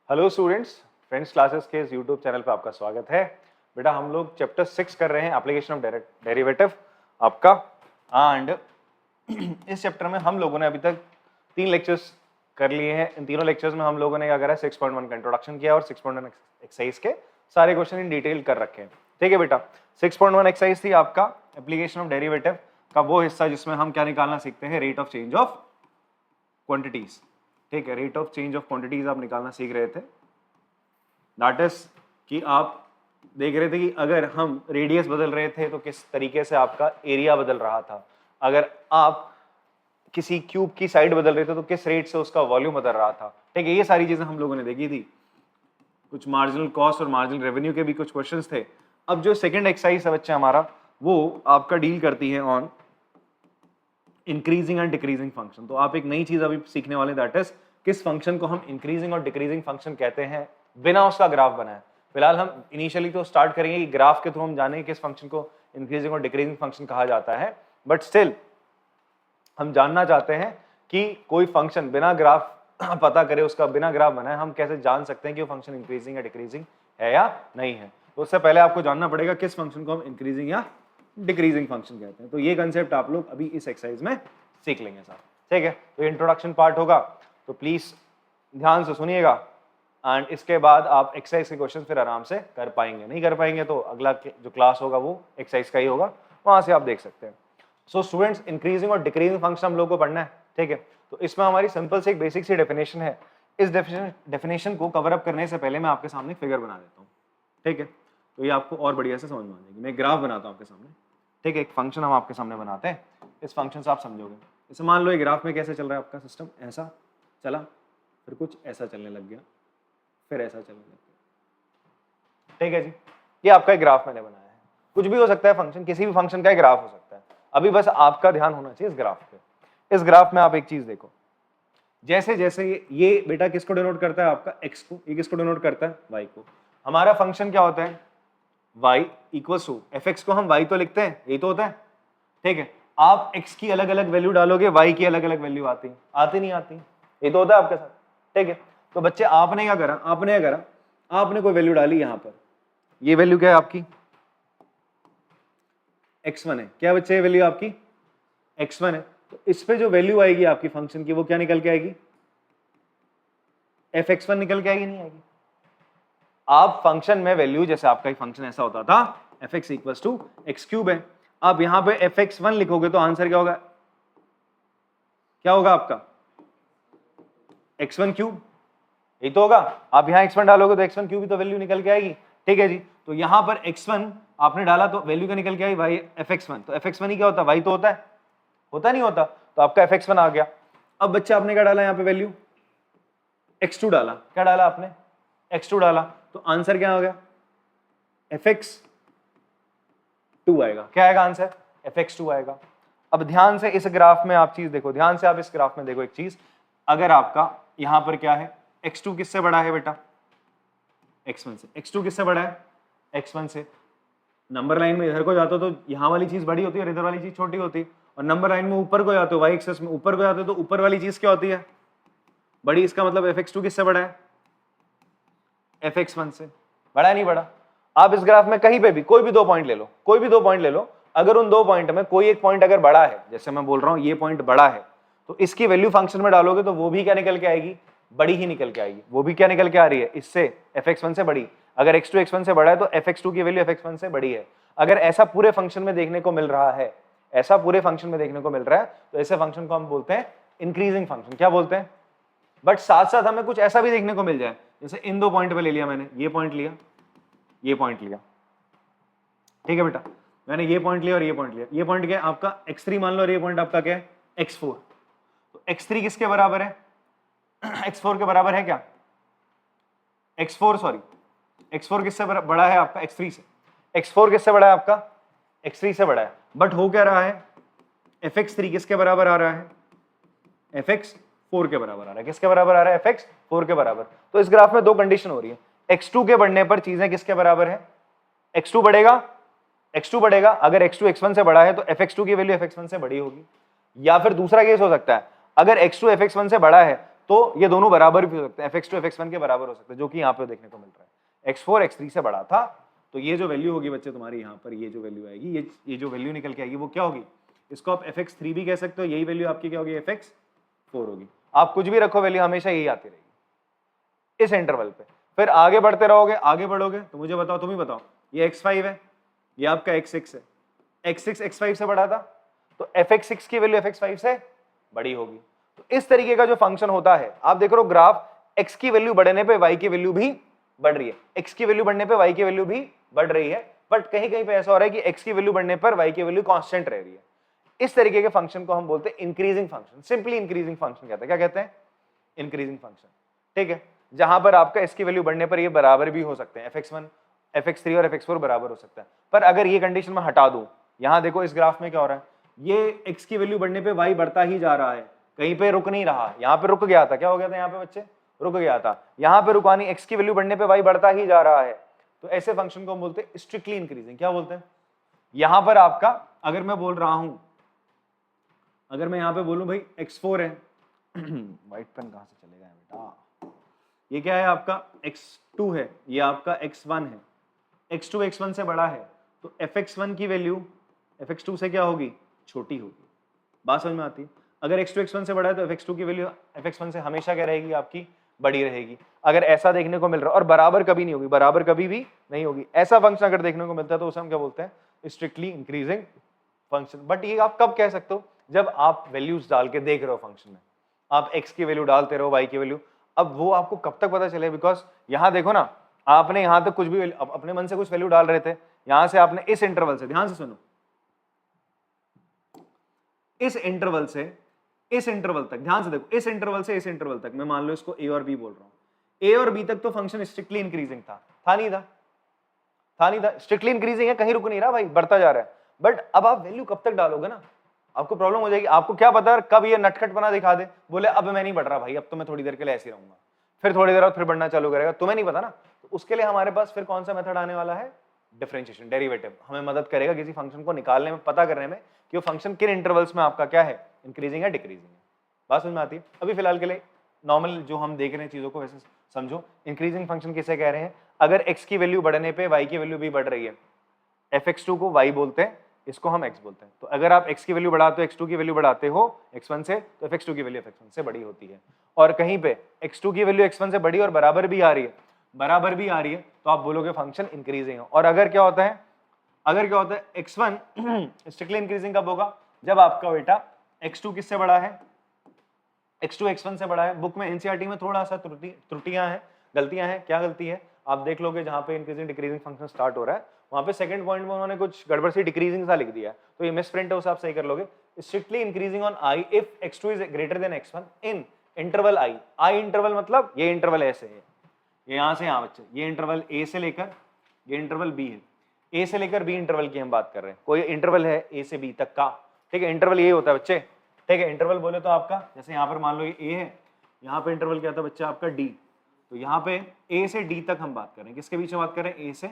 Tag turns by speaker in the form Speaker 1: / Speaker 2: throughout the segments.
Speaker 1: Hello students, friends classes के इस YouTube channel पर आपका स्वागत है। बेटा हम लोग चैप्टर 6 कर रहे हैं, एप्लीकेशन ऑफ डेरिवेटिव आपका। एंड इस चैप्टर में हम लोगों ने अभी तक 3 लेक्चर्स कर लिए हैं। इन तीनों लेक्चर्स में हम लोगों ने क्या करा है, 6.1 का इंट्रोडक्शन किया और 6.1 एक्सरसाइज के सारे क्वेश्चन इन डिटेल कर रखे हैं। ठीक है बेटा, 6.1 एक्सरसाइज थी आपका एप्लीकेशन ऑफ डेरिवेटिव का वो हिस्सा जिसमें हम क्या निकालना सीखते हैं, rate of change of quantities. ठीक है, rate of change of quantities आप निकालना सीख रहे थे। दैट इज कि आप देख रहे थे कि अगर हम रेडियस बदल रहे थे तो किस तरीके से आपका एरिया बदल रहा था, अगर आप किसी क्यूब की साइड बदल रहे थे तो किस रेट से उसका वॉल्यूम बदल रहा था। ठीक है, ये सारी चीजें हम लोगों ने देखी थी। कुछ मार्जिनल कॉस्ट और मार्जिनल रेवेन्यू के भी कुछ क्वेश्चंस थे। अब जो सेकंड एक्सरसाइज है बच्चे हमारा, वो आपका डील करती है on increasing and decreasing function. तो आप एक नई चीज अभी सीखने वाले, दैट इज किस फंक्शन को हम इंक्रीजिंग और डिक्रीजिंग फंक्शन कहते हैं बिना उसका ग्राफ बनाए। फिलहाल हम इनिशियली तो स्टार्ट करेंगे कि ग्राफ के थ्रू हम जानेंगे किस फंक्शन को इंक्रीजिंग और डिक्रीजिंग फंक्शन कहा जाता है, बट स्टिल हम जानना चाहते हैं कि कोई फंक्शन बिना ग्राफ पता करे, उसका बिना ग्राफ बनाए हम कैसे जान सकते हैं कि वो फंक्शन इंक्रीजिंग या डिक्रीजिंग है या नहीं है। तो उससे पहले आपको जानना पड़ेगा किस फंक्शन को हम इंक्रीजिंग या डिक्रीजिंग फंक्शन कहते हैं। तो ये कंसेप्ट आप लोग अभी इस एक्सरसाइज में सीख लेंगे सर। ठीक है, तो इंट्रोडक्शन पार्ट होगा, तो प्लीज ध्यान से सुनिएगा एंड इसके बाद आप एक्सरसाइज के क्वेश्चन फिर आराम से कर पाएंगे। नहीं कर पाएंगे तो अगला जो क्लास होगा वो एक्सरसाइज का ही होगा, वहां से आप देख सकते हैं। सो स्टूडेंट्स, इंक्रीजिंग और डिक्रीजिंग फंक्शन हम लोग को पढ़ना है। ठीक है, तो इसमें हमारी सिंपल से एक बेसिक सी डेफिनेशन है। इस डेफिनेशन को कवर अप करने से पहले मैं आपके सामने फिगर बना देता हूँ। ठीक है, तो ये आपको और बढ़िया से समझ में आ जाएगी। मैं ग्राफ बनाता हूँ आपके सामने। ठीक है, एक फंक्शन हम आपके सामने बनाते हैं, इस फंक्शन से आप समझोगे। जैसे मान लो ये ग्राफ में कैसे चल रहा है आपका सिस्टम, ऐसा चला, फिर कुछ ऐसा चलने लग गया, फिर ऐसा चलने लग गया। ठीक है जी, ये आपका एक ग्राफ मैंने बनाया है। कुछ भी हो सकता है फंक्शन, किसी भी फंक्शन का एक ग्राफ हो सकता है। अभी बस आपका ध्यान होना चाहिए इस ग्राफ पे। इस ग्राफ में आप एक चीज देखो, जैसे जैसे ये बेटा किसको डिनोट करता है, आपका x को, ये किसको डिनोट करता है, y को। हमारा फंक्शन क्या होता है, y इक्वल टू fx को हम y तो लिखते हैं, यही तो होता है। ठीक है, आप x की अलग अलग वैल्यू डालोगे, y की अलग अलग वैल्यू आती नहीं आती, ये तो होता है आपके साथ। ठीक है, तो बच्चे आपने क्या करा, आपने कोई वैल्यू डाली यहां पर। ये वैल्यू क्या है आपकी, x1 है। क्या बच्चे ये वैल्यू आपकी x1 है। तो इस पे जो वैल्यू आएगी आपकी फंक्शन की, वो क्या निकल के आएगी, fx1 निकल के आएगी, नहीं आएगी। आप फंक्शन में वैल्यू, जैसे आपका फंक्शन ऐसा होता था fx equals to x cube है, आप यहां पे fx1 लिखोगे तो आंसर क्या होगा, आपका x1 क्यूब, यही तो होगा। आप यहां x1 डालोगे तो x1 क्यूब ही तो वैल्यू निकल के आएगी। ठीक है जी, तो यहां पर x1 आपने डाला तो वैल्यू क्या निकल के आई, y fx1। तो fx1 ही क्या होता है, y तो होता नहीं होता, तो आपका fx1 आ गया। अब बच्चे आपने क्या डाला, यहां पे वैल्यू x2 डाला। क्या डाला आपने, x2 डाला, तो आंसर क्या हो गया, fx2 आएगा। क्या आएगा आंसर, fx2 आएगा। अब ध्यान से इस ग्राफ में आप चीज देखो, ध्यान से आप इस ग्राफ में देखो एक चीज, अगर आपका यहां पर क्या है, x2 किससे बड़ा है बेटा, x1 से। x2 किससे बड़ा है, x1 से। नंबर लाइन में इधर को जाते हो तो यहां वाली चीज बड़ी होती है और इधर वाली चीज छोटी होती है, और नंबर लाइन में ऊपर को जाते हो, y एक्सिस में ऊपर को जाते हो तो ऊपर वाली चीज क्या होती है, बड़ी। इसका मतलब fx2 किससे बड़ा है, fx1 से। बड़ा है नहीं बड़ा। आप इस ग्राफ में कहीं पे भी कोई भी 2 पॉइंट ले लो, अगर उन 2 पॉइंट में कोई एक पॉइंट अगर बड़ा है, जैसे मैं बोल रहा हूं ये पॉइंट बड़ा है, तो इसकी वैल्यू फंक्शन में डालोगे तो वो भी क्या निकल के आएगी, बड़ी ही निकल के आएगी। वो भी क्या निकल के आ रही है, इससे fx1 से बड़ी। अगर x2 x1 से बड़ा है तो fx2 की वैल्यू fx1 से बड़ी है। अगर ऐसा पूरे फंक्शन में देखने को मिल रहा है, तो ऐसे फंक्शन को हम बोलते हैं इंक्रीजिंग फंक्शन। क्या बोलते हैं, बट साथ साथ हमें कुछ ऐसा भी देखने को मिल जाए, जैसे इन 2 पॉइंट पे ले लिया मैंने, ये पॉइंट लिया, ठीक है बेटा, मैंने ये पॉइंट लिया और ये पॉइंट लिया। ये पॉइंट क्या है आपका x3 मान लो, और ये पॉइंट आपका क्या है x4। तो x3 किसके बराबर है, x4 के बराबर है क्या, x4 किससे बड़ा है आपका, x3 से। x4 किससे बड़ा है आपका, x3 से बड़ा है। बट हो क्या रहा है, fx3 किसके बराबर आ रहा है, fx4 के बराबर आ रहा है। किसके बराबर आ रहा है, fx4 के बराबर। तो इस ग्राफ में 2 कंडीशन हो रही है, x2 के बढ़ने पर चीजें किसके बराबर है, x2 बढ़ेगा। अगर x2 x1 से बड़ा है तो fx2 की वैल्यू fx1 से बड़ी होगी। या फिर दूसरा केस हो सकता है, अगर x2 fx1 से बड़ा है तो ये दोनों बराबर भी हो सकते हैं, fx2 fx1 के बराबर हो सकते हैं, जो कि यहाँ पे देखने को मिल रहा है। x4 x3 से बड़ा था, तो ये जो वैल्यू होगी बच्चे तुम्हारी यहाँ पर, ये जो वैल्यू आएगी, ये जो वैल्यू निकल के आएगी वो क्या होगी, इसको आप fx3 भी कह सकते हो, यही वैल्यू आपकी क्या होगी, fx4 होगी। आप कुछ भी रखो वैल्यू हमेशा यही आती रहेगी इस इंटरवल पे। फिर आगे बढ़ते रहोगे, आगे बढ़ोगे तो मुझे बताओ, तुम ही बताओ, ये x5 है, ये आपका x6 है, x6 x5 से बड़ा था, तो fx6 की वैल्यू fx5 से बड़ी होगी। तो इस तरीके का जो फंक्शन होता है, आप देख रहे हो ग्राफ, x की वैल्यू बढ़ने पे y की वैल्यू भी बढ़ रही है, x की वैल्यू बढ़ने पे y की वैल्यू भी बढ़ रही है, बट कहीं कहीं पे ऐसा हो रहा है कि x की वैल्यू बढ़ने पर y की वैल्यू कांस्टेंट रह रही है। इस तरीके के फंक्शन को हम बोलते हैं increasing function, simply increasing function कहते हैं। क्या कहते हैं, इंक्रीजिंग फंक्शन, ठीक है, जहां पर आपका इसकी वैल्यू बढ़ने पर ये बराबर भी हो सकते हैं, fx1 fx3 और fx4 बराबर हो सकता है। पर अगर ये कंडीशन मैं हटा दूं, यहां देखो इस ग्राफ में क्या हो रहा है, ये x की वैल्यू बढ़ने पे y बढ़ता ही जा रहा है, कहीं पे रुक नहीं रहा। यहाँ पे रुक गया था, क्या हो गया था यहाँ पे बच्चे, रुक गया था। यहाँ पे रुका नहीं, x की वैल्यू बढ़ने पे y बढ़ता ही जा रहा है, तो ऐसे फंक्शन को हम बोलते हैं स्ट्रिक्टली इंक्रीजिंग। क्या बोलते हैं, यहां पर आपका, अगर मैं बोल रहा हूं, अगर मैं यहाँ पे बोलूं भाई x4 है व्हाइट पेन कहां से चलेगा बेटा, ये क्या है आपका x2 है, ये आपका x1 है, x2 x1 से बड़ा है, तो fx1 की वैल्यू fx2 से क्या होगी, छोटी होगी। बात समझ में आती है, अगर x2 x1 से बड़ा है तो fx2 की वैल्यू fx1 से हमेशा क्या रहेगी, आपकी बड़ी रहेगी। अगर ऐसा देखने को मिल रहा है, और बराबर कभी नहीं होगी, बराबर कभी भी नहीं होगी, ऐसा फंक्शन अगर देखने को मिलता है तो उसे हम क्या बोलते हैं, स्ट्रिक्टली इंक्रीजिंग फंक्शन। बट ये आप कब कह सकते हो, जब आप वैल्यूज डाल के देख रहे हो फंक्शन में, आप x की वैल्यू डालते रहो, y की वैल्यू, अब वो आपको कब तक पता चले, बिकॉज यहां देखो ना, आपने यहां तक कुछ भी अपने मन से कुछ वैल्यू डाल रहे थे, यहां से आपने इस इंटरवल से, ध्यान से सुनो, इस इंटरवल से इस इंटरवल तक, ध्यान से देखो, इस इंटरवल से इस इंटरवल तक, मैं मान लो इसको a और b बोल रहा हूं, a और b तक तो फंक्शन स्ट्रिक्टली इंक्रीजिंग था नहीं था, स्ट्रिक्टली इंक्रीजिंग है, कहीं रुक नहीं रहा भाई, बढ़ता जा रहा है। बट अब आप वैल्यू कब तक डालोगे ना, आपको प्रॉब्लम हो जाएगी। आपको क्या पता कब ये नटखट बना दिखा दे, बोले अब मैं नहीं बढ़ रहा भाई, अब तो मैं थोड़ी देर के लिए ऐसे ही रहूंगा, फिर थोड़ी देर बाद फिर बढ़ना चालू करेगा, तुम्हें नहीं पता ना। तो उसके लिए हमारे पास फिर कौन सा मेथड आने वाला है, डिफरेंशिएशन, डेरिवेटिव हमें मदद करेगा किसी फंक्शन को निकालने में, पता करने में कि वो फंक्शन किन इंटरवल्स में आपका क्या है, इंक्रीजिंग है डिक्रीजिंग है। बात समझ में आती है। अभी फिलहाल के लिए नॉर्मल जो हम देख रहे हैं चीजों को वैसे समझो। इंक्रीजिंग फंक्शन किसे कह रहे हैं, अगर x की वैल्यू बढ़ने पे y की वैल्यू भी बढ़ रही है, fx2 को y बोलते हैं, इसको हम x बोलते हैं। तो अगर आप x की वैल्यू बढ़ाते हो, x2 की वैल्यू बढ़ाते हो x1 से, तो fx2 की वैल्यू fx1 से बड़ी होती है। और कहीं पे x2 की वैल्यू x1 से बड़ी और बराबर भी आ रही है, तो आप बोलोगे फंक्शन इंक्रीजिंग है। और अगर क्या होता है, x1 स्ट्रिक्टली इंक्रीजिंग कब होगा, जब आपका बेटा x2 किससे बड़ा है, x2 x1 से बड़ा है। बुक में एनसीईआरटी में थोड़ा सा त्रुटियां हैं, गलतियां हैं। क्या गलती है, आप देख लोगे जहां पे इंक्रीजिंग डिक्रीजिंग फंक्शन स्टार्ट हो रहा है, वहां पे सेकंड पॉइंट में उन्होंने कुछ गड़बड़ सी डिक्रीजिंग सा लिख दिया है, तो ये मिस प्रिंट है, उसे आप सही कर लोगे। Strictly increasing on i if x2 is greater then x1 in interval i interval मतलब ये इंटरवल ऐसे है, ये यहां से यहां बच्चे, ये इंटरवल a से लेकर ये इंटरवल b है, a से लेकर b इंटरवल की हम बात कर रहे हैं। कोई इंटरवल है a से b तक का, ठीक है, इंटरवल ये होता है बच्चे, ठीक है। इंटरवल बोले तो आपका, जैसे यहाँ पर मान लो ये a है, यहाँ पे इंटरवल क्या था बच्चा आपका d, तो यहाँ पे a से d तक हम बात कर रहे हैं, किसके बीच में बात कर रहे हैं, a से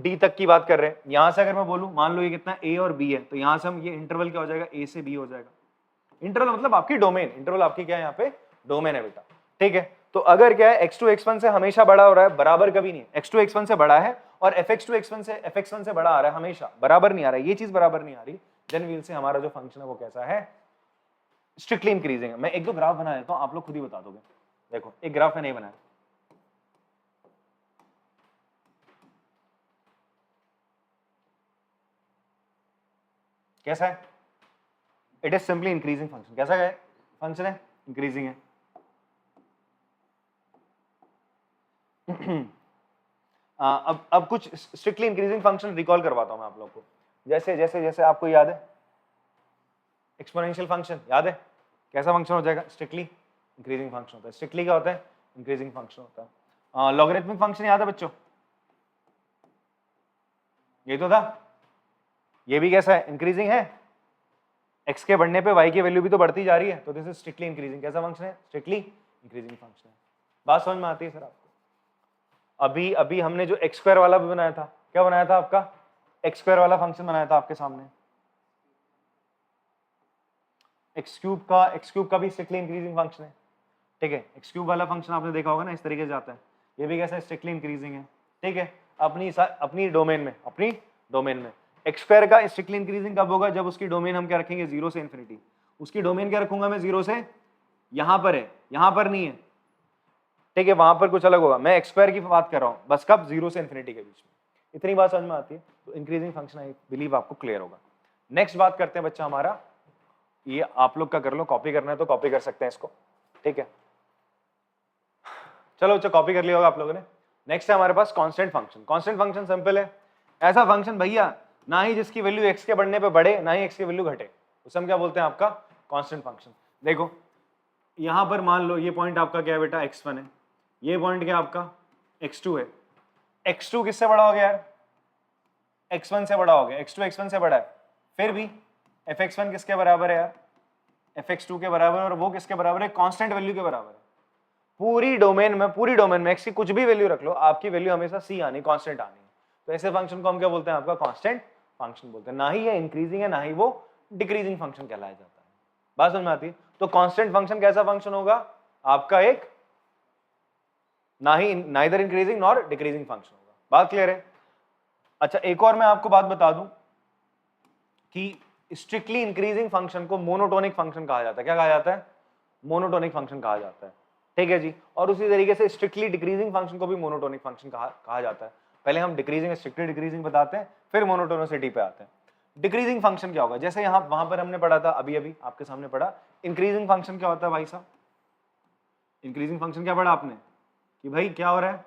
Speaker 1: d तक की बात कर रहे हैं। यहाँ से अगर मैं बोलूं, मान लो ये कितना a और b है, तो यहाँ से हम ये इंटरवल क्या हो जाएगा, a से b हो जाएगा। इंटरवल मतलब आपकी डोमेन, इंटरवल आपकी क्या है, यहाँ पे डोमेन है बेटा, ठीक है। तो अगर क्या है, x2 x1 से हमेशा बड़ा हो रहा है, बराबर कभी नहीं, x2 x1 से बड़ा है और fx2 x1 से fx1 से बड़ा आ रहा है, हमेशा बराबर नहीं आ रहा है, ये चीज बराबर नहीं आ रही, देन वील से हमारा जो फंक्शन है वो कैसा है, स्ट्रिक्टली इंक्रीजिंग है। मैं एक दो ग्राफ बना देता हूं, आप लोग खुद ही बता दोगे। देखो एक ग्राफ है, नहीं बनाया, कैसा है, it is simply increasing function. कैसा है फंक्शन, है इंक्रीजिंग है। अब कुछ स्ट्रिक्टली इंक्रीजिंग फंक्शन रिकॉल करवाता हूं मैं आप लोग को। जैसे जैसे जैसे आपको याद है एक्सपोनेंशियल फंक्शन, याद है कैसा फंक्शन हो जाएगा, स्ट्रिक्टली इंक्रीजिंग फंक्शन होता है। स्ट्रिक्टली क्या होता है, इंक्रीजिंग फंक्शन होता है। लॉगरिथमिक फंक्शन याद है बच्चों, ये तो था, ये भी कैसा है, इंक्रीजिंग है। x के बढ़ने पे y की वैल्यू भी तो बढ़ती जा रही है, तो दिस इज स्ट्रिक्टली इंक्रीजिंग। कैसा फंक्शन है, स्ट्रिक्टली इंक्रीजिंग फंक्शन है। बात समझ में आती है सर आपको। अभी अभी हमने जो x स्क्वायर वाला भी बनाया था, क्या बनाया था आपका, x स्क्वायर वाला फंक्शन बनाया था आपके सामने। एक्स क्यूब का भी स्ट्रिक्टली इंक्रीजिंग फंक्शन है, ठीक है। एक्स क्यूब वाला फंक्शन आपने देखा होगा ना, इस तरीके से आता है, ये भी कैसा है, स्ट्रिक्टली इंक्रीजिंग है, ठीक है। अपनी डोमेन में एक्स स्क्वायर का स्ट्रिक्टली इंक्रीजिंग कब होगा, जब उसकी डोमेन हम क्या रखेंगे, 0 से इन्फिनिटी। उसकी डोमेन क्या रखूंगा मैं, 0 से, यहां पर है, यहां पर नहीं है, ठीक है, वहां पर कुछ अलग होगा। मैं एक्स स्क्वायर की बात कर रहा हूं, बस कब, 0 से इन्फिनिटी के बीच में। इतनी बात समझ में आती है, तो इंक्रीजिंग फंक्शन आई बिलीव आपको क्लियर होगा। नेक्स्ट बात करते हैं बच्चा हमारा, ये आप लोग का कर लो, कॉपी करना है तो कॉपी कर सकते हैं इसको, ठीक है। चलो बच्चा कॉपी कर लिया होगा आप लोगों ने। नेक्स्ट है हमारे पास constant function. Constant function simple है, ऐसा फंक्शन भैया ना ही जिसकी वैल्यू x के बढ़ने पे बढ़े, ना ही x की वैल्यू घटे, उसे हम क्या बोलते हैं, आपका कांस्टेंट फंक्शन। देखो यहां पर मान लो ये पॉइंट आपका क्या है बेटा, x1 है, ये पॉइंट क्या आपका x2 है। x2 किससे बड़ा हो गया यार, x1 से बड़ा हो गया, x2 x1 से बड़ा है, फिर भी fx1 किसके बराबर है यार, fx2 के बराबर, और वो किसके बराबर है, कांस्टेंट वैल्यू के बराबर है। पूरी डोमेन में x की कुछ भी वैल्यू रख लो, आपकी वैल्यू हमेशा c आनी, कांस्टेंट आनी। तो ऐसे फंक्शन को हम क्या बोलते हैं, आपका कांस्टेंट फंक्शन बोलते हैं। ना ही ये इंक्रीजिंग है, ना ही वो डिक्रीजिंग फंक्शन कहलाया जाता है। बात समझ में आती है। तो कांस्टेंट फंक्शन कैसा फंक्शन होगा आपका, एक ना ही neither increasing nor decreasing function होगा। बात क्लियर है। अच्छा एक और मैं आपको बात बता दूं कि स्ट्रिक्टली इंक्रीजिंग फंक्शन को मोनोटोनिक फंक्शन कहा जाता है। क्या कहा जाता है, मोनोटोनिक फंक्शन कहा जाता है, ठीक है जी। और उसी तरीके से स्ट्रिक्टली डिक्रीजिंग फंक्शन को भी मोनोटोनिक फंक्शन कहा जाता है। पहले हम डिक्रीजिंग स्ट्रिक्टली डिक्रीजिंग बताते हैं, फिर मोनोटोनिसिटी पे आते हैं। डिक्रीजिंग फंक्शन क्या होगा, जैसे यहाँ वहां पर हमने पढ़ा था, अभी आपके सामने पढ़ा, इंक्रीजिंग फंक्शन क्या होता है भाई साहब। इंक्रीजिंग फंक्शन क्या पढ़ा आपने, कि भाई क्या हो रहा है,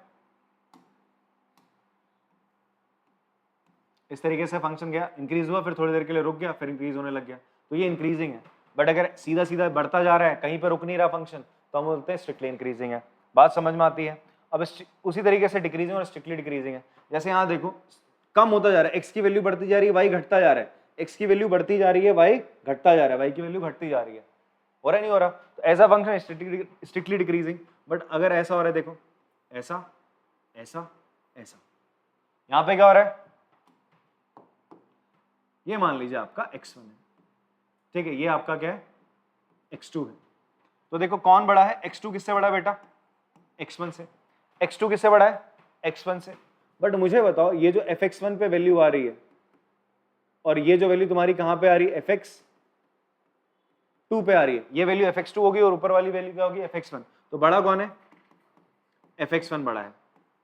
Speaker 1: इस तरीके से फंक्शन गया, इंक्रीज हुआ, फिर थोड़ी देर के लिए रुक गया, फिर इंक्रीज होने लग गया, तो ये इंक्रीजिंग है। बट अगर सीधा सीधा बढ़ता जा रहा है, कहीं पर रुक नहीं रहा फंक्शन, तो हम बोलते हैं स्ट्रिक्टली इंक्रीजिंग है। बात समझ में आती है। अब उसी तरीके से डिक्रीजिंग और स्ट्रिक्टली डिक्रीजिंग है। जैसे यहाँ देखो कम होता जा रहा है, एक्स की वैल्यू बढ़ती जा रही है, वाई घटता जा रहा है, एक्स की वैल्यू बढ़ती जा रही है, वाई घटता जा रहा है, वाई की वैल्यू घटती जा रही है, हो रहा नहीं हो रहा। तो ऐसा फंक्शन स्ट्रिक्टली डिक्रीजिंग। बट अगर ऐसा हो रहा है, देखो ऐसा ऐसा ऐसा, यहाँ पे क्या हो रहा है, ये मान लीजिए आपका x1 है, ठीक है, ये आपका क्या है, x2 है। तो देखो कौन बड़ा है, x2 किससे बड़ा है बेटा, x1 से। x2 किससे बड़ा है, x1 से। बट मुझे बताओ ये जो fx1 पे वैल्यू आ रही है, और ये जो वैल्यू तुम्हारी कहां पे आ रही है, fx2 पे आ रही है, ये वैल्यू fx2 होगी, और ऊपर वाली वैल्यू क्या होगी, fx1। तो बड़ा कौन है, fx1 बड़ा है,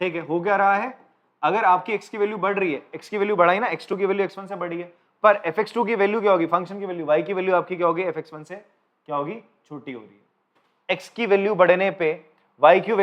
Speaker 1: ठीक है। हो क्या रहा है, अगर आपकी x की वैल्यू बढ़ रही है, x की वैल्यू बढ़ाई ना, x2 की वैल्यू x1 से बढ़ी है, पर fx2 की वैल्यू क्या होगी, फंक्शन की वैल्यू, y की वैल्यू आपकी क्या होगी, fx1 से क्या होगी, छोटी हो रही है। x की वैल्यू बढ़ने पे y की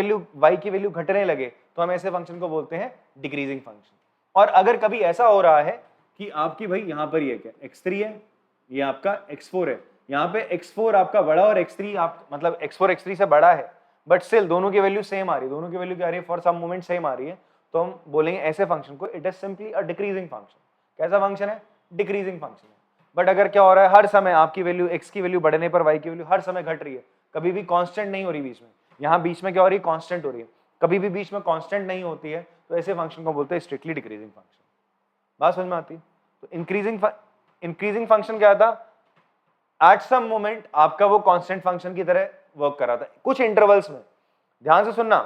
Speaker 1: वैल्यू घटने लगे, तो हम ऐसे फंक्शन को बोलते हैं डिक्रीजिंग फंक्शन। और अगर कभी ऐसा हो रहा है कि आपकी भाई यहां पर ये क्या, x3 है, ये आपका x4 है, यहाँ पे x4 आपका बड़ा और x3 आप मतलब x4 x3 से बड़ा है, बट स्टिल दोनों की वैल्यू सेम आ रही है, दोनों की वैल्यू क्या आ रही है, फॉर सम मोमेंट सेम आ रही है, तो हम बोलेंगे ऐसे फंक्शन को it is simply a decreasing function. कैसा फंक्शन है, डिक्रीजिंग फंक्शन है। बट अगर क्या हो रहा है, हर समय आपकी वैल्यू x की वैल्यू बढ़ने पर y की वैल्यू हर समय घट रही है, कभी भी कांस्टेंट नहीं हो रही बीच में, यहाँ बीच में क्या हो रही है, कांस्टेंट हो रही है, कभी भी बीच में कांस्टेंट नहीं होती है, तो ऐसे फंक्शन को बोलते हैं स्ट्रिक्टली डिक्रीजिंग फंक्शन। बात समझ में आती है। तो इंक्रीजिंग फंक्शन क्या था, एट सम मोमेंट आपका वो कांस्टेंट फंक्शन की तरह वर्क कर रहा था कुछ इंटरवल्स में। ध्यान से सुनना,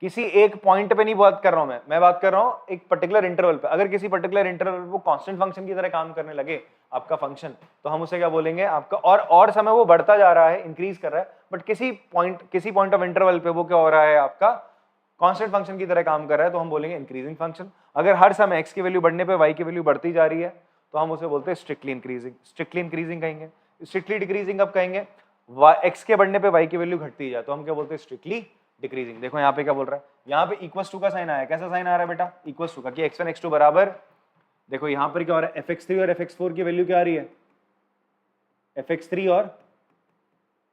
Speaker 1: किसी एक पॉइंट पे नहीं बात कर रहा हूं मैं बात कर रहा हूं एक पर्टिकुलर इंटरवल पे। अगर किसी पर्टिकुलर इंटरवल वो कांस्टेंट फंक्शन की तरह काम करने लगे आपका फंक्शन, तो हम उसे क्या बोलेंगे, आपका और समय वो बढ़ता जा रहा है, इंक्रीज कर रहा है, बट किसी पॉइंट ऑफ इंटरवल पे वो क्या हो रहा है, आपका कांस्टेंट फंक्शन की तरह काम कर रहा है, तो हम बोलेंगे इंक्रीजिंग फंक्शन। अगर हर समय x की वैल्यू बढ़ने पे y की वैल्यू बढ़ती जा रही है, तो हम उसे बोलते हैं स्ट्रिक्टली इंक्रीजिंग कहेंगे। स्ट्रिक्टली डिक्रीजिंग अब कहेंगे, x के बढ़ने पे y की वैल्यू घटती जाए, तो हम क्या बोलते हैं स्ट्रिक्टली डिक्रीजिंग। देखो यहाँ पे क्या बोल रहा है, यहाँ पे इक्वल्स टू का साइन आया, कैसा साइन आ रहा है बेटा, इक्वल्स टू का, कि x1 x2 बराबर, देखो यहाँ पर क्या हो रहा है, fx3 और fx4 की वैल्यू क्या आ रही है, fx3 और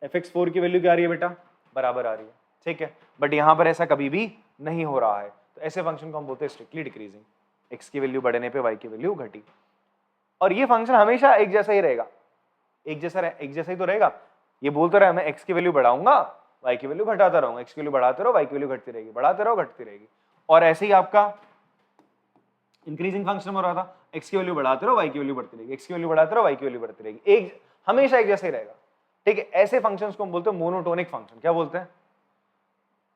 Speaker 1: fx4 की वैल्यू क्या आ रही है बेटा, बराबर आ रही है, ठीक है। बट यहाँ पर ऐसा कभी भी नहीं हो रहा है, तो ऐसे फंक्शन को हम बोलते हैं स्ट्रिक्टली डिक्रीजिंग। x की वैल्यू बढ़ने पे y की वैल्यू घटी, और ये फंक्शन हमेशा एक जैसा ही रहेगा, एक जैसा ही तो रहेगा। ये बोल तो रहा है मैं x की वैल्यू बढ़ाऊंगा, y की वैल्यू घटाता रहूंगा, x की वैल्यू बढ़ाते रहो, y की वैल्यू घटती रहेगी, बढ़ाते रहो, घटती रहेगी। और ऐसे ही आपका इंक्रीजिंग फंक्शन हो रहा था, x की वैल्यू बढ़ाते रहो, y की वैल्यू बढ़ती रहेगी, x की वैल्यू बढ़ाते रहो, y की वैल्यू बढ़ती रहेगी। एक हमेशा एक जैसे ही रहेगा, ठीक है। ऐसे फंक्शंस को हम बोलते हैं मोनोटोनिक फंक्शन। क्या बोलते हैं?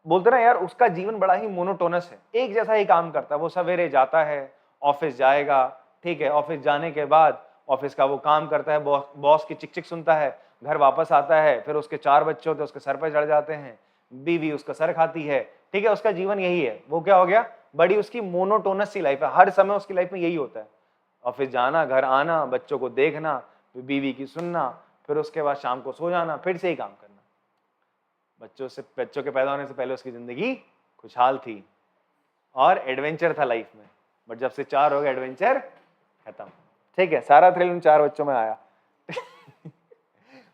Speaker 1: बोलते ना यार उसका जीवन बड़ा ही मोनोटोनस है, एक जैसा ही काम करता है। वो सवेरे जाता है, ऑफिस जाएगा, ठीक है, ऑफिस जाने के बाद ऑफिस का वो काम करता है, बॉस की चिक चिक सुनता है, घर वापस आता है, फिर उसके 4 बच्चे होते हैं, उसके सर पे चढ़ जाते हैं, बीवी उसका सर खाती है, ठीक है। उसका जीवन यही है। वो क्या हो गया? बड़ी उसकी मोनोटोनस सी लाइफ है, हर समय उसकी लाइफ में यही होता है, ऑफिस जाना, घर आना, बच्चों को देखना, बीवी की सुनना, फिर उसके बाद शाम को सो जाना, फिर से ही काम करना। बच्चों के पैदा होने से पहले उसकी जिंदगी खुशहाल थी और एडवेंचर था लाइफ में, बट जब से 4 हो गए एडवेंचर खत्म, ठीक है। सारा थ्रिल उन 4 बच्चों में आया।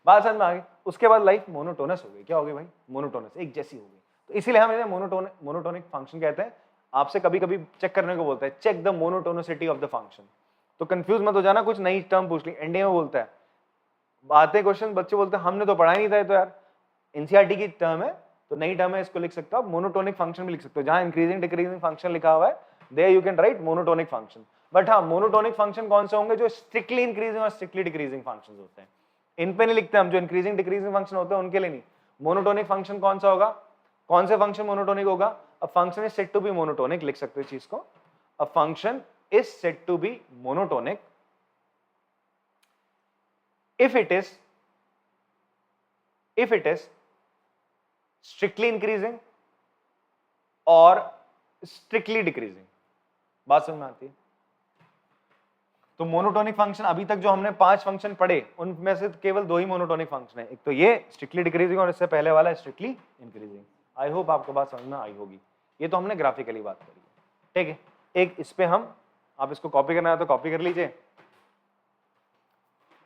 Speaker 1: बात समझ में आ गई? उसके बाद लाइफ मोनोटोनस हो गई। क्या हो गई भाई? मोनोटोनस, एक जैसी हो गई। तो इसीलिए हम इन्हें मोनोटोनिक फंक्शन कहते हैं। आपसे कभी कभी चेक करने को बोलता है, check the monotonicity of the function. तो कंफ्यूज मत हो जाना, कुछ नई टर्म पूछ ली, एनडीए में बोलता है, आते क्वेश्चन बच्चे बोलते हैं हमने तो पढ़ा ही नहीं था, तो यार एनसीईआरटी की टर्म है, तो नई टर्म है, इसको लिख सकते हो आप। मोनोटोनिक फंक्शन भी लिख सकते हो, जहां इंक्रीजिंग डिक्रीजिंग फंक्शन लिखा हुआ है there you can write monotonic function. But हाँ, मोनोटोनिक फंक्शन कौन से होंगे? जो स्ट्रिक्टली इंक्रीजिंग और स्ट्रिक्टली डिक्रीजिंग फंक्शन होते हैं। इन पे नहीं लिखते हम, जो इंक्रीजिंग डिक्रीजिंग फंक्शन होते हैं उनके लिए नहीं। मोनोटोनिक फंक्शन कौन सा होगा? कौन से फंक्शन मोनोटोनिक होगा? A function is said to be monotonic, लिख सकते हो इस चीज को। A function is said to be monotonic if it is strictly increasing और strictly decreasing। बात समझ में आती है? तो मोनोटोनिक फंक्शन, अभी तक जो हमने 5 फंक्शन पढ़े उनमें से केवल 2 ही मोनोटोनिक फंक्शन है, एक तो ये स्ट्रिक्टली डिक्रीजिंग और इससे पहले वाला स्ट्रिक्टली इंक्रीजिंग। आई होप आपको बात समझ में आई होगी। ये तो हमने ग्राफिकली बात करी, ठीक है। एक इस पे हम, आप इसको कॉपी करना है तो कॉपी कर लीजिए,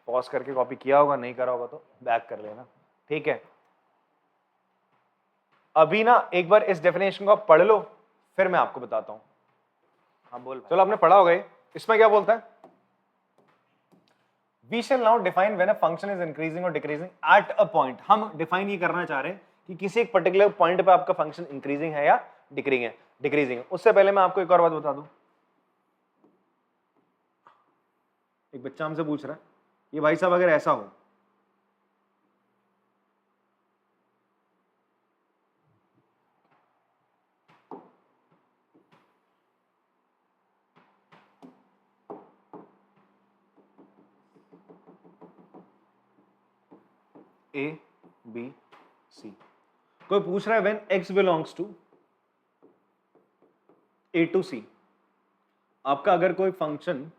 Speaker 1: पॉज करके कॉपी किया होगा, नहीं करा होगा तो बैक कर लेना, ठीक है। अभी ना एक बार इस डेफिनेशन को आप पढ़ लो, फिर मैं आपको बताता हूं। हाँ बोल। चलो आपने पढ़ा होगा ये। इसमें क्या बोलता है? We shall now define when a function is increasing or decreasing at a point। हम डिफाइन ये करना चाह रहे हैं कि किसी एक पर्टिकुलर पॉइंट पे आपका फंक्शन इंक्रीजिंग है या डिक्रीजिंग है। उससे पहले मैं आपको एक और बात बता दूं। एक बच्चा हमसे पूछ रहा है, ये भाई साहब अगर ऐसा हो, ए बी सी, कोई पूछ रहा है when x belongs to A to C, आपका अगर कोई फंक्शन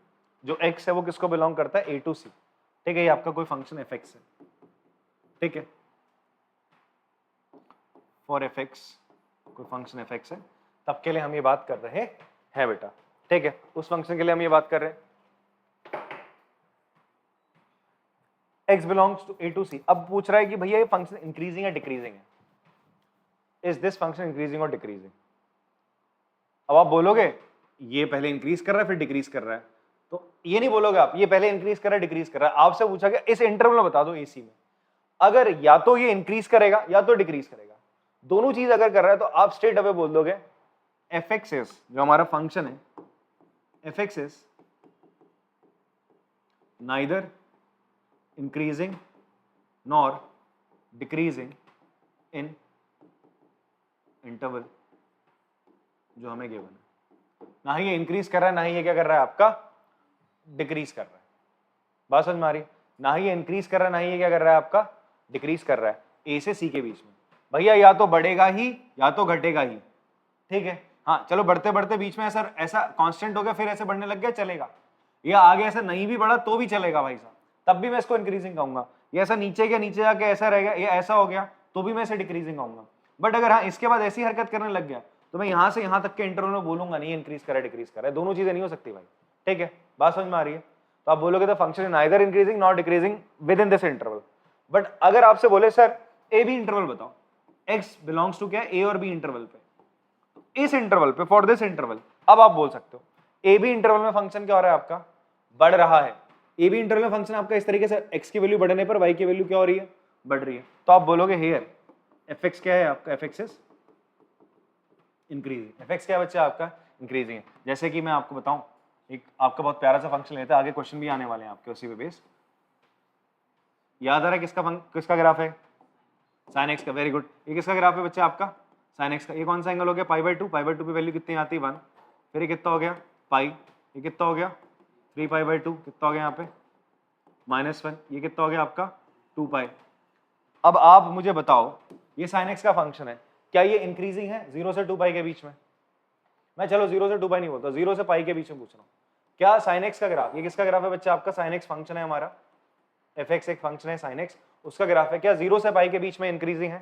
Speaker 1: जो x है वो किसको बिलोंग करता है? ए टू सी, ठीक है। ये आपका कोई फंक्शन fx है, ठीक है। फॉर fx कोई फंक्शन fx है, तब के लिए हम ये बात कर रहे हैं बेटा, ठीक है। उस फंक्शन के लिए हम ये बात कर रहे हैं x belongs to A to C. अब पूछ रहा है कि भैया ये फंक्शन इंक्रीजिंग या डिक्रीजिंग है? इज दिस फंक्शन इंक्रीजिंग और डिक्रीजिंग? अब आप बोलोगे ये पहले इंक्रीज कर रहा है फिर डिक्रीज कर रहा है, तो ये नहीं बोलोगे आप ये पहले इंक्रीज कर रहा है डिक्रीज कर रहा है। आपसे पूछा गया इस इंटरवल में बता दो एसी में, अगर या तो ये इंक्रीज करेगा या तो डिक्रीज करेगा, दोनों चीज अगर कर रहा है तो आप स्ट्रेट अवे बोल दोगे एफ एक्स एस जो हमारा फंक्शन है, f x S neither increasing nor decreasing in interval जो हमें गिवन है। ना ही ये इंक्रीज कर रहा है, ना ही ये क्या कर रहा है आपका डिक्रीज कर रहा है। बात समझ में आ रही है? ना ही ये इंक्रीज कर रहा है, ना ही ये क्या कर रहा है आपका डिक्रीज कर रहा है। ए से सी के बीच में भैया या तो बढ़ेगा ही या तो घटेगा ही, ठीक है। हाँ चलो बढ़ते बढ़ते बीच में ऐसा कांस्टेंट हो गया, फिर ऐसे बढ़ने लग गया चलेगा, या आगे ऐसा नहीं भी बढ़ा तो भी चलेगा भाई साहब, तब भी मैं इसको इंक्रीजिंग कहूंगा। ये ऐसा नीचे के नीचे जाके ऐसा रह गया, ये ऐसा हो गया तो भी मैं इसे डिक्रीजिंग कहूंगा। बट अगर हाँ इसके बाद ऐसी हरकत करने लग गया तो मैं यहां से यहां तक के इंटरवल में बोलूंगा नहीं इंक्रीज करा डिक्रीज करा, दोनों चीजें नहीं हो सकती भाई, ठीक है। बात समझ में आ रही है? तो आप बोलोगे the function is neither increasing not decreasing with in this interval. But अगर आपसे बोले सर ए बी इंटरवल बताओ, एक्स बिलोंग्स टू क्या ए और बी इंटरवल पे, इस इंटरवल पे फॉर दिस इंटरवल, अब आप बोल सकते हो ए बी इंटरवल में फंक्शन क्या हो रहा है आपका बढ़ रहा है। ए बी इंटरवल में फंक्शन आपका इस तरीके से एक्स की वैल्यू बढ़ने पर वाई की वैल्यू क्या हो रही है बढ़ रही है, तो आप बोलोगे हियर एफ एक्स क्या है आपका, F x is increasing. F x क्या बच्चा आपका इंक्रीजिंग है। जैसे कि मैं आपको बताऊं एक आपका बहुत प्यारा सा फंक्शन लेते हैं, आगे क्वेश्चन भी आने वाले हैं आपके उसी पे बेस। याद आ रहा है किसका ग्राफ है? साइन एक्स का। Very good. ये किसका ग्राफ है बच्चे? आपका साइन एक्स का। ये कौन सा एंगल हो गया? पाई/2। पाई/2 पे वैल्यू कितनी आती है? 1। फिर ये कितना हो गया? पाई। ये कितना हो गया? 3 पाई/2। कितना हो गया यहाँ पे? -1। ये कितना हो गया आपका? 2 पाई। अब आप मुझे बताओ, ये साइन एक्स का फंक्शन है, क्या ये इंक्रीजिंग है 0 से 2 पाई के बीच में? मैं चलो 0 से 2 पाई नहीं बोलता, 0 से पाई के बीच में पूछ रहा हूँ। क्या साइन एक्स का ग्राफ, ये किसका ग्राफ है बच्चा? आपका साइन एक्स फंक्शन है हमारा, एफ एक्स एक फंक्शन है साइन एक्स, उसका ग्राफ है। क्या 0 से पाई के बीच में इंक्रीजिंग है?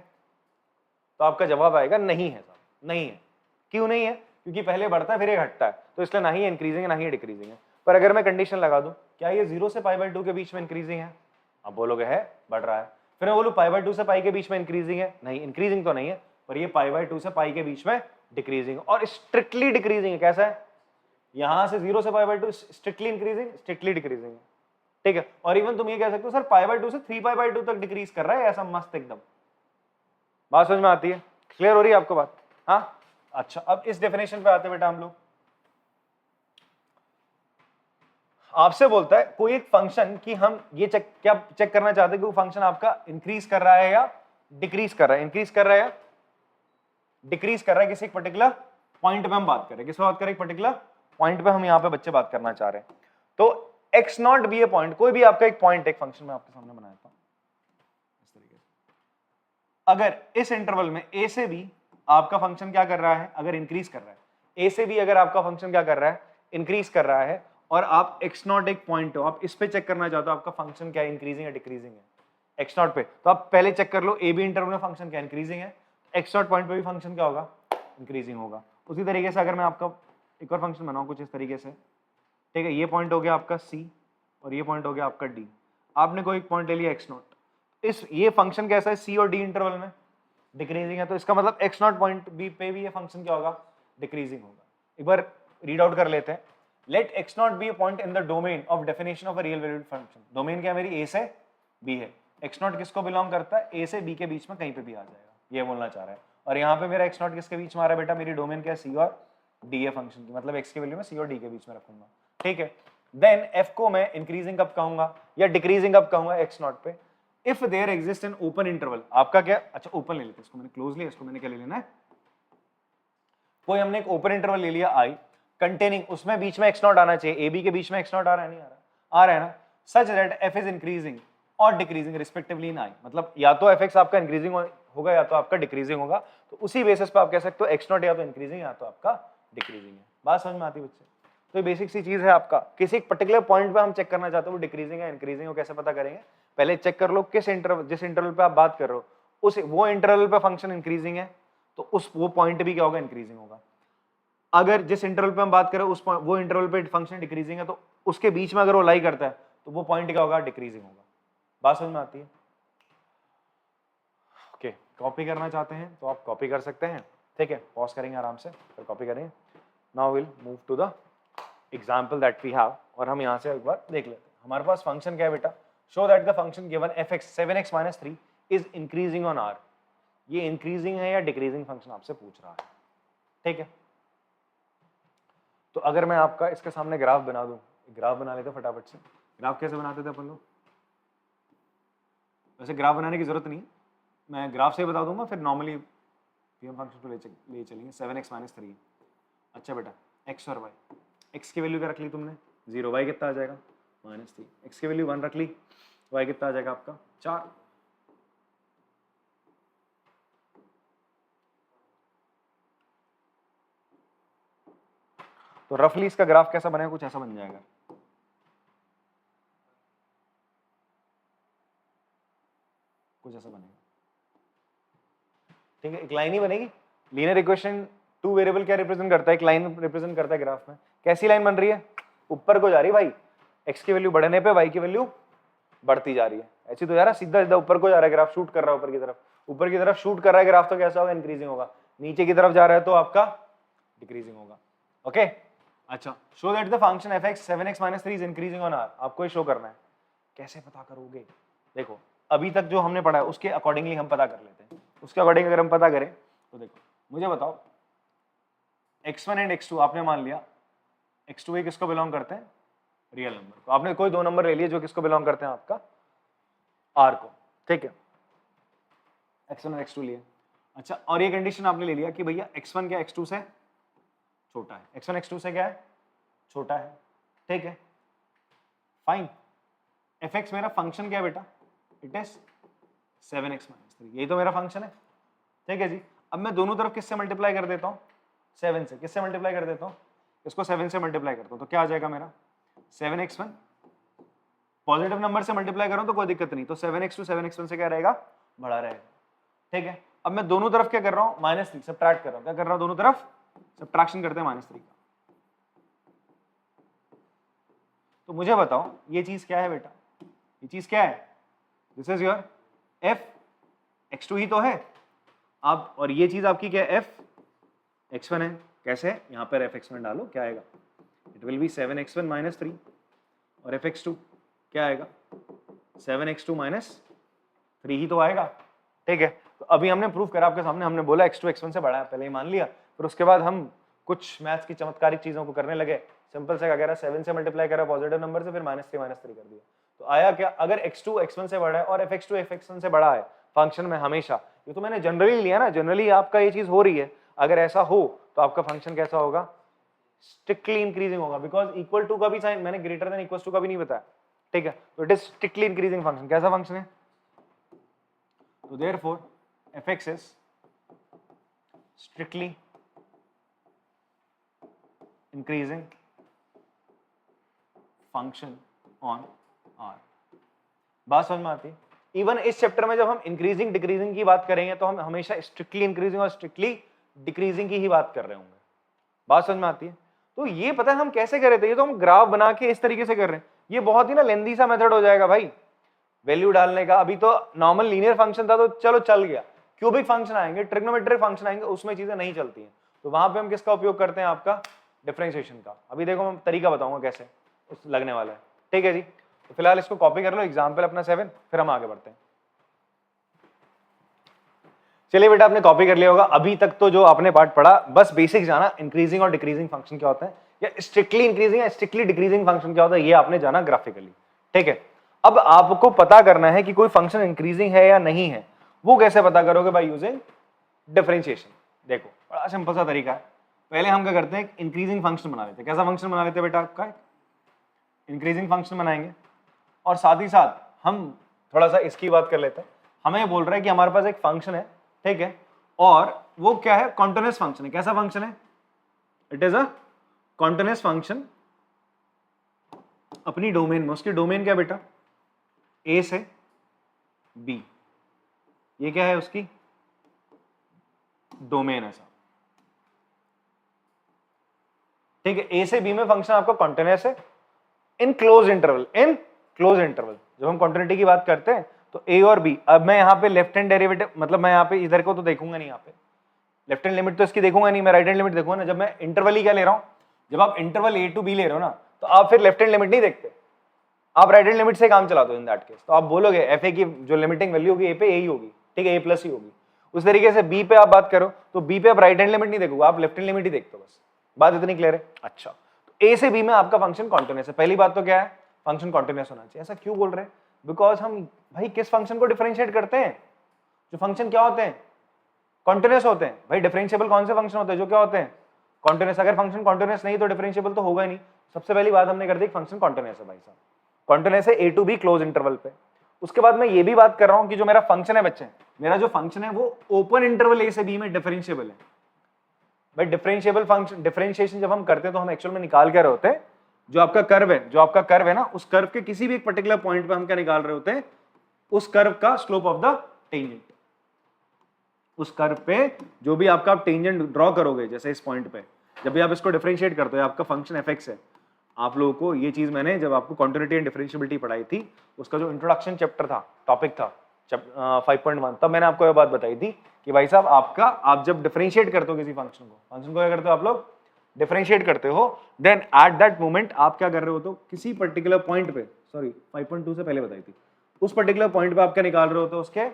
Speaker 1: तो आपका जवाब आएगा नहीं है साहब, नहीं है। क्यों नहीं है? क्योंकि पहले बढ़ता है फिर ये घटता है, तो इसलिए ना ही इंक्रीजिंग है ना ही डिक्रीजिंग है। पर अगर मैं कंडीशन लगा दूं, क्या ये 0 से पाई/2 के बीच में इंक्रीजिंग है? आप बोलोगे है, बढ़ रहा है। फिर मैं बोलूं पाई/2 से पाई के बीच में इंक्रीजिंग है? नहीं, इंक्रीजिंग तो नहीं है, पर ये पाई/2 से पाई के बीच में डिक्रीजिंग और स्ट्रिक्टली डिक्रीजिंग है। कैसा है? यहां से 0 से पाई/2 स्ट्रिक्टली इंक्रीजिंग, स्ट्रिक्टली डिक्रीजिंग है, ठीक है। और इवन तुम ये कह सकते हो सर पाई/2 से 3 पाई/2 तक डिक्रीज कर रहा है, ऐसा मस्त एकदम। बात समझ में आती है? क्लियर हो रही है आपको बात? हाँ, अच्छा। अब इस डेफिनेशन पे आते हैं बेटा हम लोग। आपसे बोलता है कोई एक फंक्शन कि हम ये क्या चेक करना चाहते हैं कि वो फंक्शन आपका इंक्रीज कर रहा है या डिक्रीज कर रहा है। इंक्रीज कर रहा है या डिक्रीज कर रहा है, किसी एक पर्टिकुलर पॉइंट पे हम बात कर रहे हैं। किस पे बात कर रहे हैं? एक पर्टिकुलर पॉइंट पे हम यहाँ पे बच्चे बात करना चाह रहे हैं। तो x0 भी ए पॉइंट, कोई भी आपका एक पॉइंट, एक फंक्शन में आपके सामने बनाया था इस तरीके से। अगर इस इंटरवल में a से b आपका फंक्शन क्या कर रहा है? अगर इंक्रीज कर रहा है, a से b अगर आपका फंक्शन क्या कर रहा है? इंक्रीज कर रहा है, और आप x0 एक पॉइंट हो, आप इस पे चेक करना चाहते हो आपका फंक्शन क्या इंक्रीजिंग या डिक्रीजिंग है x0 पे, तो आप पहले चेक कर लो a b इंटरवल में फंक्शन क्या इंक्रीजिंग है, x0 पॉइंट पे भी फंक्शन क्या होगा? इंक्रीजिंग होगा। उसी तरीके से अगर मैं आपका एक और फंक्शन बनाऊं कुछ इस तरीके से, ठीक है, ये पॉइंट हो गया आपका c और ये पॉइंट हो गया आपका d। आपने कोई एक पॉइंट ले लिया x0, इस ये फंक्शन कैसा है? c और d इंटरवल में डिक्रीजिंग है, तो इसका मतलब x0 पॉइंट b पे भी ये फंक्शन क्या होगा? डिक्रीजिंग होगा। एक बार रीड आउट कर लेते हैं। Let x0 be a point in the domain of definition of a real valued function। Domain क्या मेरी? a से b है। x0 किसको बिलोंग करता है? a से b के बीच में कहीं पे भी आ जाएगा, ये बोलना चाह रहा है। और यहाँ पे मेरा x0 किसके बीच में आ रहा है बेटा? मेरी डोमेन क्या है? c और d है फंक्शन की, मतलब x की वैल्यू में c और d के बीच में रखूंगा, ठीक है। देन f को मैं इंक्रीजिंग कब कहूंगा या डिक्रीजिंग कब कहूंगा? x0 पे। If there exist an open interval, आपका क्या, अच्छा ओपन ले लेते हैं इसको, मैंने क्लोज लिया, इसको मैंने क्या ले लेना है? कोई हमने एक ओपन इंटरवल ले लिया i कंटेनिंग, उसमें बीच में x0 आना चाहिए, ab के बीच में x0 आ रहा है? नहीं आ रहा, आ रहा है ना। Such that f is increasing और डिक्रीजिंग रिस्पेक्टिवली इन i, मतलब या तो fx आपका इंक्रीजिंग होगा या तो आपका डिक्रीजिंग होगा। तो उसी बेसिस पे आप कह सकते हो x0 या तो इंक्रीजिंग या तो आपका डिक्रीजिंग है। बात समझ में आती है बच्चे? तो ये बेसिक सी चीज है आपका। किसी एक पर्टिकुलर पॉइंट पे हम चेक करना चाहते हो वो डिक्रीजिंग है इंक्रीजिंग हो, कैसे पता करेंगे? पहले चेक कर लो किस इंटरवल, जिस इंटरवल पे आप बात कर रहे हो उस वो इंटरवल पे फंक्शन इंक्रीजिंग है, तो उस वो पॉइंट भी क्या होगा? इंक्रीजिंग होगा। अगर जिस इंटरवल पे हम बात करें उस वो इंटरवल पे फंक्शन डिक्रीजिंग है, तो उसके बीच में अगर वो लाई करता है तो वो पॉइंट क्या होगा? डिक्रीजिंग होगा। बात समझ में आती है? ओके, कॉपी करना चाहते हैं तो आप कॉपी कर सकते हैं, ठीक है। पॉज करेंगे आराम से, फिर कॉपी करेंगे। Now will move to the example that we have, और हम यहाँ से एक बार देख लेते हैं। हमारे पास फंक्शन क्या है बेटा? Show that the function given fx 7x-3 is increasing on r। ये इंक्रीजिंग है या डिक्रीजिंग फंक्शन आपसे पूछ रहा है, ठीक है। तो अगर मैं आपका इसके सामने ग्राफ बना दूं, ग्राफ बना लेते फटाफट से। ग्राफ कैसे बनाते थे अपन लोग? वैसे ग्राफ बनाने की जरूरत नहीं है, मैं ग्राफ से ही बता दूंगा, फिर नॉर्मली हम फंक्शन को ले चलेंगे। 7x-3। अच्छा बेटा, x और y, x की वैल्यू क्या रख ली तुमने? 0, y कितना आ जाएगा? -3। x की वैल्यू 1 रख ली, y कितना आ जाएगा आपका? 4। तो रफली इसका ग्राफ कैसा बनेगा? कुछ ऐसा बन जाएगा, कुछ ऐसा बनेगा, ठीक है। एक लाइन ही बनेगी। लीनियर इक्वेशन 2 वेरिएबल क्या रिप्रेजेंट करता है? एक लाइन रिप्रेजेंट करता है ग्राफ में। कैसी लाइन बन रही है? ऊपर को जा रही है भाई, x की वैल्यू बढ़ने पे y की वैल्यू बढ़ती जा रही है। ऐसी तो यार सीधा सीधा ऊपर को जा रहा है ग्राफ, शूट कर रहा है ऊपर की तरफ, ऊपर की तरफ शूट कर रहा है ग्राफ, तो कैसा होगा? इंक्रीजिंग होगा। नीचे की तरफ जा रहा है तो आपका डिक्रीजिंग होगा, ओके। अच्छा, show that the function fx 7x-3 is increasing on r। आपको ये शो करना है। कैसे पता करोगे? देखो, अभी तक जो हमने पढ़ा है उसके अकॉर्डिंगली हम पता कर लेते हैं। उसके अकॉर्डिंग अगर हम पता करें तो देखो, मुझे बताओ x1 एंड x2 आपने मान लिया, x2 ये किसको बिलोंग करते हैं? Real number. तो आपने कोई दो नंबर ले लिए जो किसको बिलोंग करते हैं? आपका आर को, ठीक है, x1 और x2 लिए। अच्छा, और ये कंडीशन आपने ले लिया कि भैया x1 क्या x2 से छोटा है, x1 x2 से क्या है, छोटा है, ठीक है, फाइन। fx मेरा फंक्शन क्या है बेटा, इट इज 7x - 3, यही तो मेरा फंक्शन है, ठीक है जी। अब मैं दोनों तरफ किससे मल्टीप्लाई कर देता हूँ, 7 से। किससे मल्टीप्लाई कर देता हूँ, इसको 7 से मल्टीप्लाई करता हूँ, तो क्या आ जाएगा मेरा 7x1, पॉजिटिव नंबर से मल्टीप्लाई करूँ तो कोई दिक्कत नहीं, तो 7x2 7x1 से क्या रहेगा, बड़ा रहेगा, ठीक है। अब मैं दोनों तरफ क्या कर रहा हूँ, -3 सब्ट्रैक्ट कर रहा हूँ, क्या कर रहा हूँ, दोनों तरफ सब्ट्रैक्शन करते हैं -3 का। तो मुझे बताओ ये चीज क्या है बेटा, ये चीज क्या है, this is your f x2 ही तो है आप, और ये चीज आपकी क्या है, f x1 है। कैसे, यहाँ पर f x1 डालो, क्या आएगा, इट विल बी 7x1 - 3, और f x2 क्या आएगा, 7x2 - 3 ही तो आएगा, ठीक है। तो अभी हमने प्रूव करा आपके सामने, हमने बोला x2 x1 से बड़ा है, पहले ही मान लिया, फिर उसके बाद हम कुछ मैथ्स की चमत्कारिक चीजों को करने लगे। सिंपल से क्या कह रहा है, 7 से मल्टीप्लाई करा पॉजिटिव नंबर से, फिर -3 कर दिया, तो आया क्या, अगर x2 x1 से बड़ा है और f(x2) f(x1) से बड़ा है फंक्शन में हमेशा, ये तो मैंने जनरली लिया ना, जनरली आपका ये चीज हो रही है, अगर ऐसा हो तो आपका फंक्शन कैसा होगा, स्ट्रिक्टली इंक्रीजिंग होगा, बिकॉज इक्वल टू का भी साइन मैंने ग्रेटर देन इक्वल टू का भी नहीं बताया, ठीक है। तो it is strictly increasing function. कैसा फंक्शन है, तो therefore fx is strictly increasing function on R. बात समझ में आती है। इवन इस चैप्टर में जब हम इंक्रीजिंग डिक्रीजिंग की बात करेंगे तो हम हमेशा स्ट्रिक्टली इंक्रीजिंग और स्ट्रिक्टली डिक्रीजिंग की ही बात कर रहे होंगे। बात समझ में आती है। तो ये पता है हम कैसे कर रहे थे, ये तो हम ग्राफ बना के इस तरीके से कर रहे हैं। ये बहुत ही ना लेंदी सा मेथड हो जाएगा भाई वैल्यू डालने का। अभी तो नॉर्मल लीनियर फंक्शन था तो चलो चल गया, क्यूबिक फंक्शन आएंगे, ट्रिग्नोमेट्रिक फंक्शन आएंगे, उसमें चीजें नहीं चलती हैं, तो वहां पे हम किसका उपयोग करते हैं, आपका डिफरेंशिएशन का। अभी देखो मैं तरीका बताऊंगा कैसे लगने वाला है, ठीक है जी। तो फिलहाल इसको कॉपी कर लो, एग्जाम्पल अपना 7, फिर हम आगे बढ़ते हैं। चलिए बेटा, आपने कॉपी कर लिया होगा। अभी तक तो जो आपने पार्ट पढ़ा बस बेसिक जाना, इंक्रीजिंग और डिक्रीजिंग फंक्शन क्या होता है, या स्ट्रिक्टली इंक्रीजिंग या स्ट्रिक्टली डिक्रीजिंग फंक्शन क्या होता है, ये आपने जाना ग्राफिकली, ठीक है। अब आपको पता करना है कि कोई फंक्शन इंक्रीजिंग है या नहीं है। वो कैसे पता करोगे, बाय यूजिंग डिफरेंशिएशन। देखो बड़ा सिंपल सा तरीका है। पहले हम क्या करते हैं, इंक्रीजिंग फंक्शन बना लेते हैं। कैसा फंक्शन बना लेते हैं बेटा, आपका इंक्रीजिंग फंक्शन बनाएंगे, और साथ ही साथ हम थोड़ा सा इसकी बात कर लेते हैं। हमें बोल रहा है कि हमारे पास एक फंक्शन है, ठीक है, और वो क्या है, कॉन्टिन्यूअस फंक्शन है। कैसा फंक्शन है, it is a continuous function अपनी डोमेन में। उसकी डोमेन क्या बेटा, ए से बी, ये क्या है उसकी डोमेन ऐसा, ठीक है। ए से बी में फंक्शन आपका कॉन्टिन्यूअस है in close interval, in close interval. जब हम कॉन्टिन्यूटी की बात करते हैं तो ए और बी, अब मैं यहाँ पे लेफ्ट हैंड डेरिवेटिव, मतलब मैं यहाँ पे इधर को तो देखूंगा नहीं, यहाँ पे लेफ्ट हैंड लिमिट तो इसकी देखूंगा नहीं, मैं राइट हैंड लिमिट देखूंगा ना। जब मैं इंटरवल ही क्या ले रहा हूँ, जब आप इंटरवल ए टू बी ले रहे हो ना, तो आप फिर लेफ्ट हैंड लिमिट नहीं देखते, आप राइट हैंड लिमिट से काम चला दो इन दैट केस। तो आप बोलोगे एफ ए की जो लिमिटिंग वैल्यू होगी ए पे यही होगी, ठीक है, ए प्लस ही होगी। उस तरीके से बी पे आप बात करो तो बी पे आप राइट हैंड लिमिट नहीं देखोगे, आप लेफ्ट हैंड लिमिट ही देखते हो, बस। बात इतनी क्लियर है। अच्छा, तो ए से बी में आपका फंक्शन कॉन्टिन्यूअस है। पहली बात तो क्या है, फंक्शन कॉन्टिन्यूअस होना चाहिए। ऐसा क्यों बोल रहे हैं, बिकॉज हम भाई किस फंक्शन को डिफरेंशिएट करते हैं, जो फंक्शन क्या होते हैं, कॉन्टिन्यूअस होते हैं। भाई डिफरेंशिएबल कौन से फंक्शन होते हैं, जो क्या होते हैं, कॉन्टिन्यूअस। अगर फंक्शन कॉन्टिन्यूअस नहीं तो डिफरेंशिएबल तो होगा ही नहीं। सबसे पहली बात हमने कर दी, फंक्शन कॉन्टिन्यूअस है भाई साहब, कॉन्टिन्यूअस है ए टू बी क्लोज इंटरवल पे। उसके बाद मैं ये भी बात कर रहा हूं कि जो मेरा फंक्शन है बच्चे, मेरा जो फंक्शन है वो ओपन इंटरवल ए से बी में डिफरेंशिएबल है। भाई डिफरेंशिएबल फंक्शन, डिफरेंशिएशन जब हम करते हैं तो हम एक्चुअल में निकाल क्या रहे होते हैं, जो आपका कर्व है, जो आपका कर्व है ना, उस कर्व के किसी भी एक पर्टिकुलर पॉइंट पे हम क्या निकाल रहे होते हैं, उस कर्व का स्लोप ऑफ द टेंजेंट। उस कर्व पे जो भी आपका आप टेंजेंट ड्रॉ करोगे, जैसे इस पॉइंट पे जब भी आप इसको डिफरेंशिएट करते हो, आपका फंक्शन एफ(x) है। आप लोगों को ये चीज मैंने जब आपको कॉन्टिन्यूटी एंड डिफरेंशिएबिलिटी पढ़ाई थी, उसका जो इंट्रोडक्शन चैप्टर था, टॉपिक था 5.1, तब मैंने आपको ये बात बताई थी कि भाई साहब आपका, आप जब डिफरेंशिएट करते हो किसी फंक्शन को क्या करते हो आप लोग, डिफरेंशिएट करते हो, देन एट दैट मोमेंट आप क्या कर रहे हो, तो किसी पर्टिकुलर पॉइंट पे, सॉरी 5.2 से पहले बताई थी, उस पर्टिकुलर पॉइंट पे आप क्या निकाल रहे होते हो, उसके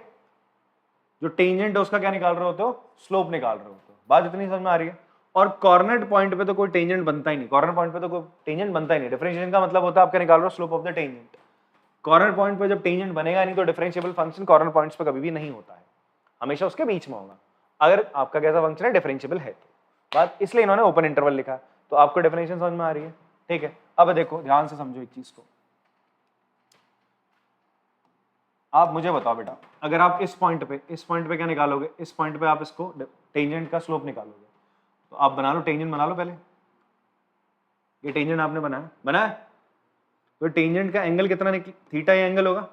Speaker 1: जो टेंजेंट है उसका क्या निकाल रहे होते हो, स्लोप निकाल रहे होते हो। बात इतनी समझ में आ रही है। और कॉर्नर पॉइंट पे तो कोई टेंजेंट बनता ही नहीं, कॉर्नर पॉइंट पे तो कोई टेंजेंट बनता ही नहीं। डिफरेंशिएशन का मतलब होता है आप क्या निकाल रहे हो, slope of the tangent. Corner point पे जब टेंजेंट बनेगा नहीं तो डिफरेंशिएबल फंक्शन कॉर्नर पॉइंट्स पे कभी भी नहीं होता है, हमेशा उसके बीच में होगा अगर आपका कैसा फंक्शन है डिफरेंशिएबल है तो। बात इसलिए इन्होंने ओपन इंटरवल लिखा है, तो आपको डेफिनेशन समझ में आ रही है, ठीक है। अब देखो ध्यान से समझो एक चीज को, आप मुझे बताओ बेटा, अगर आप इस पॉइंट पे क्या निकालोगे, इस पॉइंट पे आप इसको टेंजेंट का स्लोप निकालोगे, तो आप बना लो, टेंजेंट बना लो पहले। ये टेंजेंट आपने बनाया तो टेंजेंट का एंगल कितना निकले, थीटा ये एंगल होगा।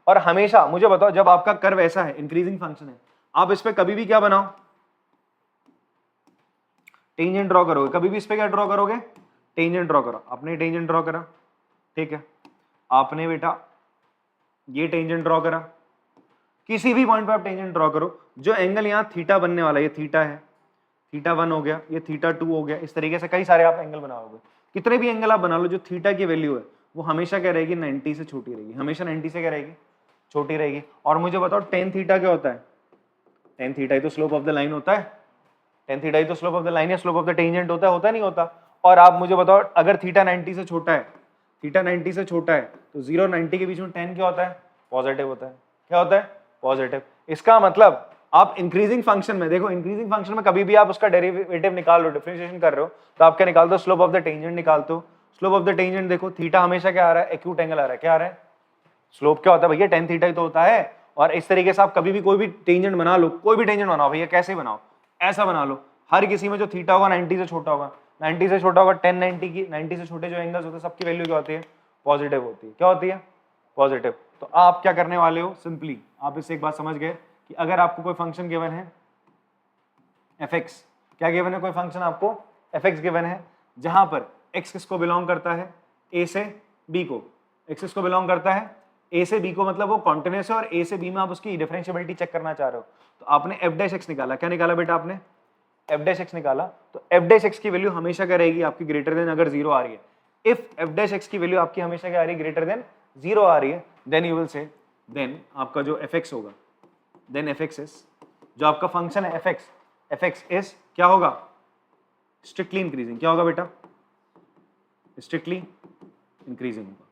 Speaker 1: और हमेशा मुझे बताओ जब आपका कर्व ऐसा है, इंक्रीजिंग फंक्शन है, आप इस पे कभी भी क्या बनाओ, टेंजेंट ड्रॉ करोगे, कभी भी इस पे क्या ड्रॉ करोगे, टेंजेंट ड्रॉ करो। आपने टेंजेंट ड्रॉ करा, ठीक है, आपने बेटा ये टेंजेंट ड्रॉ करा, किसी भी पॉइंट पे आप टेंजेंट ड्रॉ करो, जो एंगल यहाँ थीटा बनने वाला है, ये थीटा है, थीटा 1 हो गया, ये थीटा 2 हो गया, इस तरीके से कई सारे आप एंगल बनाओगे। कितने भी एंगल आप बना लो, जो थीटा की वैल्यू है वो हमेशा क्या रहेगी, 90 से छोटी रहेगी, हमेशा 90 से क्या रहेगी, छोटी रहेगी। और मुझे बताओ टेन थीटा क्या होता है, टेन थीटा ही तो स्लोप ऑफ द लाइन होता है, टेन थीटा ही तो स्लोप ऑफ द लाइन या स्लोप ऑफ द टेंजेंट होता नहीं होता। और आप मुझे बताओ अगर थीटा 90 से छोटा है, थीटा 90 से छोटा है तो 0 और 90 के बीच में टेन क्या होता है, पॉजिटिव होता है। क्या होता है, पॉजिटिव। इसका मतलब आप इंक्रीजिंग फंक्शन में देखो, इंक्रीजिंग फंक्शन में कभी भी आप उसका डेरिवेटिव निकाल लो, डिफरेंशिएशन कर रहे हो, तो आप क्या निकालते हो, स्लोप ऑफ द टेंजेंट निकालते हो। स्लोप ऑफ द टेंजेंट देखो, थीटा हमेशा क्या आ रहा है, एक्यूट एंगल आ रहा है, क्या आ रहा है, स्लोप क्या होता है भैया, टेन थीटा ही तो होता है। और इस तरीके से आप कभी भी कोई भी टेंजेंट बना लो, कोई भी टेंजेंट बनाओ भैया, कैसे बनाओ, ऐसा बना लो, हर किसी में जो थीटा होगा 90 से छोटा होगा, 90 से छोटा होगा, 10 90 की 90 से छोटे जो एंगल्स होते हैं सबकी वैल्यू क्या होती है, पॉजिटिव होती है। क्या होती है, पॉजिटिव। तो आप क्या करने वाले हो, सिंपली आप इससे एक बात समझ गए कि अगर आपको कोई फंक्शन गिवन है fx, क्या गिवन है, कोई फंक्शन आपको fx गिवन है, जहां पर x किसको बिलोंग करता है, a से b को, x किसको बिलोंग करता है, a से b को, मतलब वो कॉन्टिन्यूअस है और a से b में आप उसकी डिफरेंशिएबिलिटी चेक करना चाह रहे हो, तो आपने f डैश x निकाला। क्या निकाला बेटा आपने, f डैश x निकाला। तो f डैश x की वैल्यू हमेशा क्या रहेगी आपकी, ग्रेटर देन, अगर 0 आ रही है, इफ f डैश x की वैल्यू आपकी हमेशा क्या आ रही है, ग्रेटर देन 0 आ रही है, then you will say, then आपका जो fx होगा, देन fx इज, जो आपका फंक्शन है fx इज क्या होगा, स्ट्रिक्टली इंक्रीजिंग। क्या होगा बेटा, स्ट्रिक्टली इंक्रीजिंग होगा।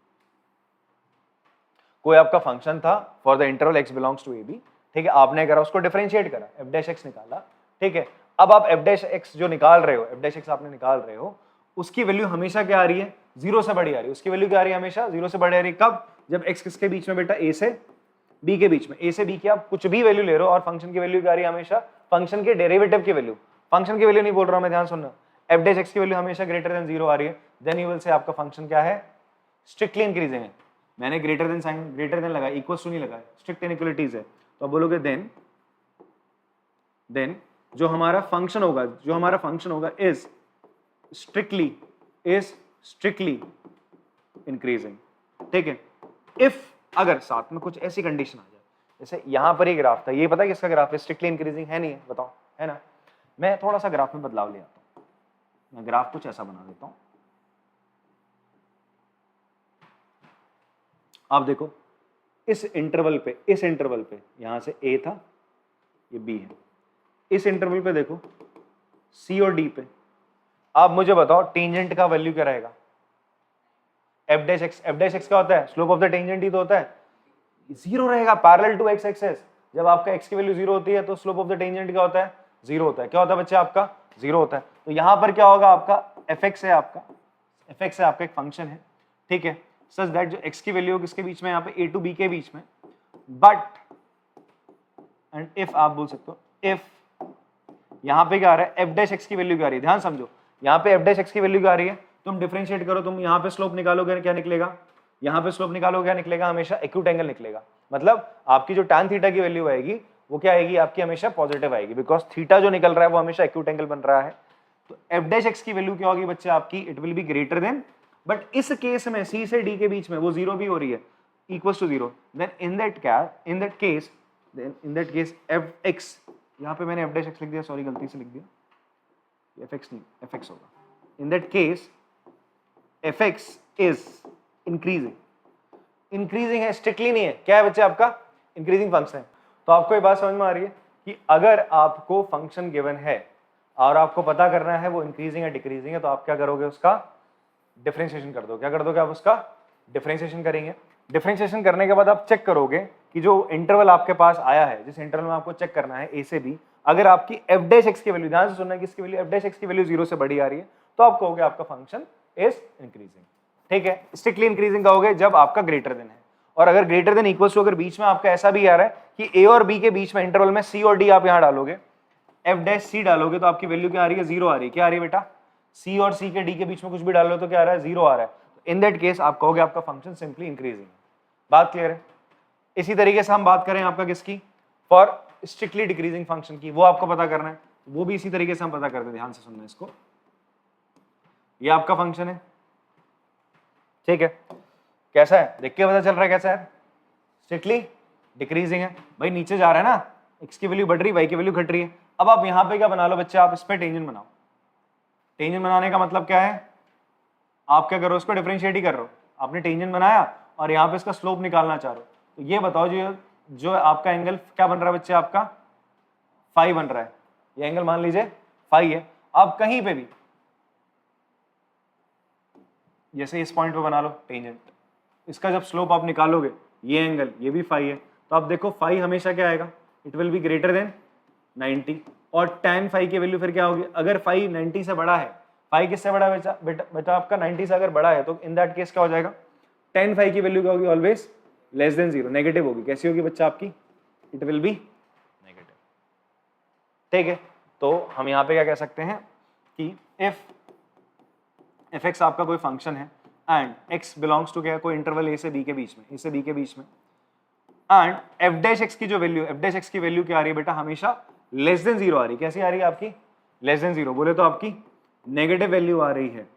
Speaker 1: कोई आपका फंक्शन था for the interval x belongs to ab, ठीक है, आपने करा उसको डिफरेंशिएट करा, f डैश x निकाला, ठीक है। अब आप f डैश x जो निकाल रहे हो, f डैश x आपने निकाल रहे हो, उसकी वैल्यू हमेशा क्या आ रही है, 0 से बड़ी आ रही है, उसकी वैल्यू क्या आ रही है, हमेशा 0 से बड़ी आ रही है। कब, जब x किसके बीच में बेटा, a से b के बीच में, a से b की आप कुछ भी वैल्यू ले रहे हो और फंक्शन की वैल्यू क्या आ रही है, हमेशा फंक्शन के डेरिवेटिव की वैल्यू, फंक्शन की वैल्यू नहीं बोल रहा हूं मैं, ध्यान सुनना, f डैश x की वैल्यू हमेशा ग्रेटर देन 0 आ रही है, देन यू विल से आपका फंक्शन क्या है, स्ट्रिक्टली इंक्रीजिंग है। मैंने greater than sign, greater than लगाया, इक्वल्स टू नहीं लगाया, स्ट्रिक्ट इनइक्वालिटीज है, तो आप बोलोगे देन जो हमारा फंक्शन होगा इज स्ट्रिक्टली इंक्रीजिंग, ठीक है। इफ अगर साथ में कुछ ऐसी कंडीशन आ जाए, जैसे यहां पर ही ग्राफ था, ये पता है किसका ग्राफ है, स्ट्रिक्टली इंक्रीजिंग है नहीं है, बताओ, है ना। मैं थोड़ा सा ग्राफ में बदलाव ले आता हूं, मैं ग्राफ कुछ ऐसा बना देता हूं, आप देखो इस इंटरवल पे यहां से a था, ये b है, इस इंटरवल पे देखो c और d पे, आप मुझे बताओ टेंजेंट का वैल्यू क्या रहेगा, f डैश x क्या होता है, स्लोप ऑफ द टेंजेंट ही तो होता है, 0 रहेगा, पैरेलल टू x एक्सिस। जब आपका x की वैल्यू 0 होती है तो स्लोप ऑफ द टेंजेंट क्या होता है, 0 होता है। क्या होता है बच्चे, आपका 0 होता है। तो यहां पर क्या होगा, आपका fx है, आपका एक फंक्शन है, ठीक है, सच दैट जो x की वैल्यू किसके बीच में, यहाँ पे a टू b के बीच में, बट एंड इफ आप बोल सकते हो, इफ यहाँ पे क्या आ रहा है, f डैश x की वैल्यू क्या आ रही है, ध्यान समझो, यहाँ पे f डैश x की वैल्यू क्या आ रही है, तुम डिफरेंशिएट करो, तुम यहाँ पे स्लोप निकालोगे क्या निकलेगा, यहाँ पे स्लोप निकालोगे क्या निकलेगा, हमेशा एक्यूट एंगल निकलेगा। मतलब आपकी जो tan थीटा की वैल्यू आएगी वो क्या आएगी, आपकी हमेशा पॉजिटिव आएगी, बिकॉज थीटा जो निकल रहा है वो हमेशा एक्यूट एंगल बन रहा है। तो f डैश x की वैल्यू क्या होगी बच्चे आपकी, it will be greater then, but इस केस में c से d के बीच में वो 0 भी हो रही है, equals to 0, then in that case fx, यहाँ पे मैंने f डैश x लिख दिया, सॉरी गलती से लिख दिया, fx नहीं, fx होगा, इन that case fx is increasing है, स्ट्रिक्टली नहीं है, क्या है बच्चे आपका, इंक्रीजिंग फंक्शन है। तो आपको ये बात समझ में आ रही है कि अगर आपको फंक्शन गिवन है और आपको पता करना है वो इंक्रीजिंग है डिक्रीजिंग है, तो आप क्या करोगे, उसका डिफरेंशिएशन कर दो। क्या कर दोगे आप, उसका डिफरेंशिएशन करेंगे। डिफरेंशिएशन करने के बाद आप चेक करोगे कि जो इंटरवल आपके पास आया है, जिस इंटरवल में आपको चेक करना है ए से बी, अगर आपकी एफ डैश एक्स की वैल्यू, ध्यान से सुनना है कि इसकी वैल्यू एफ डैश एक्स की वैल्यू 0 से बड़ी आ रही है, तो आप कहोगे आपका फंक्शन इज इंक्रीजिंग। ठीक है, स्ट्रिक्टली इंक्रीजिंग कहोगे जब आपका ग्रेटर देन है, और अगर ग्रेटर देन इक्वल्स टू, अगर बीच में आपका ऐसा भी आ रहा है कि ए और बी के बीच में इंटरवल में सी और डी आप यहां डालोगे, एफ डैश सी डालोगे, तो आपकी वैल्यू क्या आ रही है? 0 आ रही है। क्या आ रही है बेटा? सी और सी के डी के बीच में कुछ भी डाल लो तो क्या आ रहा है? 0 आ रहा है। इन दैट केस आप कहोगे आपका फंक्शन सिंपली इंक्रीजिंग। बात क्लियर है? इसी तरीके से हम बात करें आपका किसकी, फॉर स्ट्रिक्टली डिक्रीजिंग फंक्शन की, वो आपको पता करना है, वो भी इसी तरीके से हम पता करते हैं। ध्यान से सुनना इसको, ये आपका फंक्शन है, ठीक है, कैसा है देख के पता चल रहा है कैसा है? स्ट्रिक्टली डिक्रीजिंग है भाई, नीचे जा रहा है ना, x की वैल्यू बढ़ रही, y की वैल्यू घट रही है। अब आप यहाँ पे क्या बना लो बच्चे, आप इस पे टेंजेंट बनाओ। टेंजेंट बनाने का मतलब क्या है? आप क्या करो, इसको डिफरेंशिएट ही कर रहे हो। आपने टेंजेंट बनाया और यहाँ पे इसका स्लोप निकालना चाह रहे हो, तो ये बताओ जो आपका एंगल क्या बन रहा है बच्चे, आपका फाई बन रहा है। ये एंगल मान लीजिए फाई है। आप कहीं पे भी जैसे इस पॉइंट पे बना लो टेंजेंट, इसका जब स्लोप आप निकालोगे, ये एंगल ये भी फाई है, तो आप देखो फाई हमेशा क्या आएगा? It will be greater then 90। और tan फाई की वैल्यू फिर क्या होगी? अगर फाई 90 से बड़ा है, फाई किससे बड़ा है बेटा आपका 90 से अगर बड़ा है, तो इन दैट केस क्या हो जाएगा? tan फाई की वैल्यू क्या होगी? ऑलवेज लेस देन 0, नेगेटिव होगी। कैसी होगी बच्चा आपकी? It will be negative. ठीक है, तो हम यहाँ पे क्या कह सकते हैं कि इफ एफ एक्स आपका कोई फंक्शन है एंड एक्स बिलोंग्स टू क्या, कोई इंटरवल ए से बी के बीच में, ए से बी के बीच में, एंड एफ डैश एक्स की जो वैल्यू, एफ डैश एक्स की वैल्यू क्या आ रही है बेटा? हमेशा लेस देन 0 आ रही है। कैसी आ रही है आपकी? Less than 0। बोले तो आपकी नेगेटिव वैल्यू आ रही है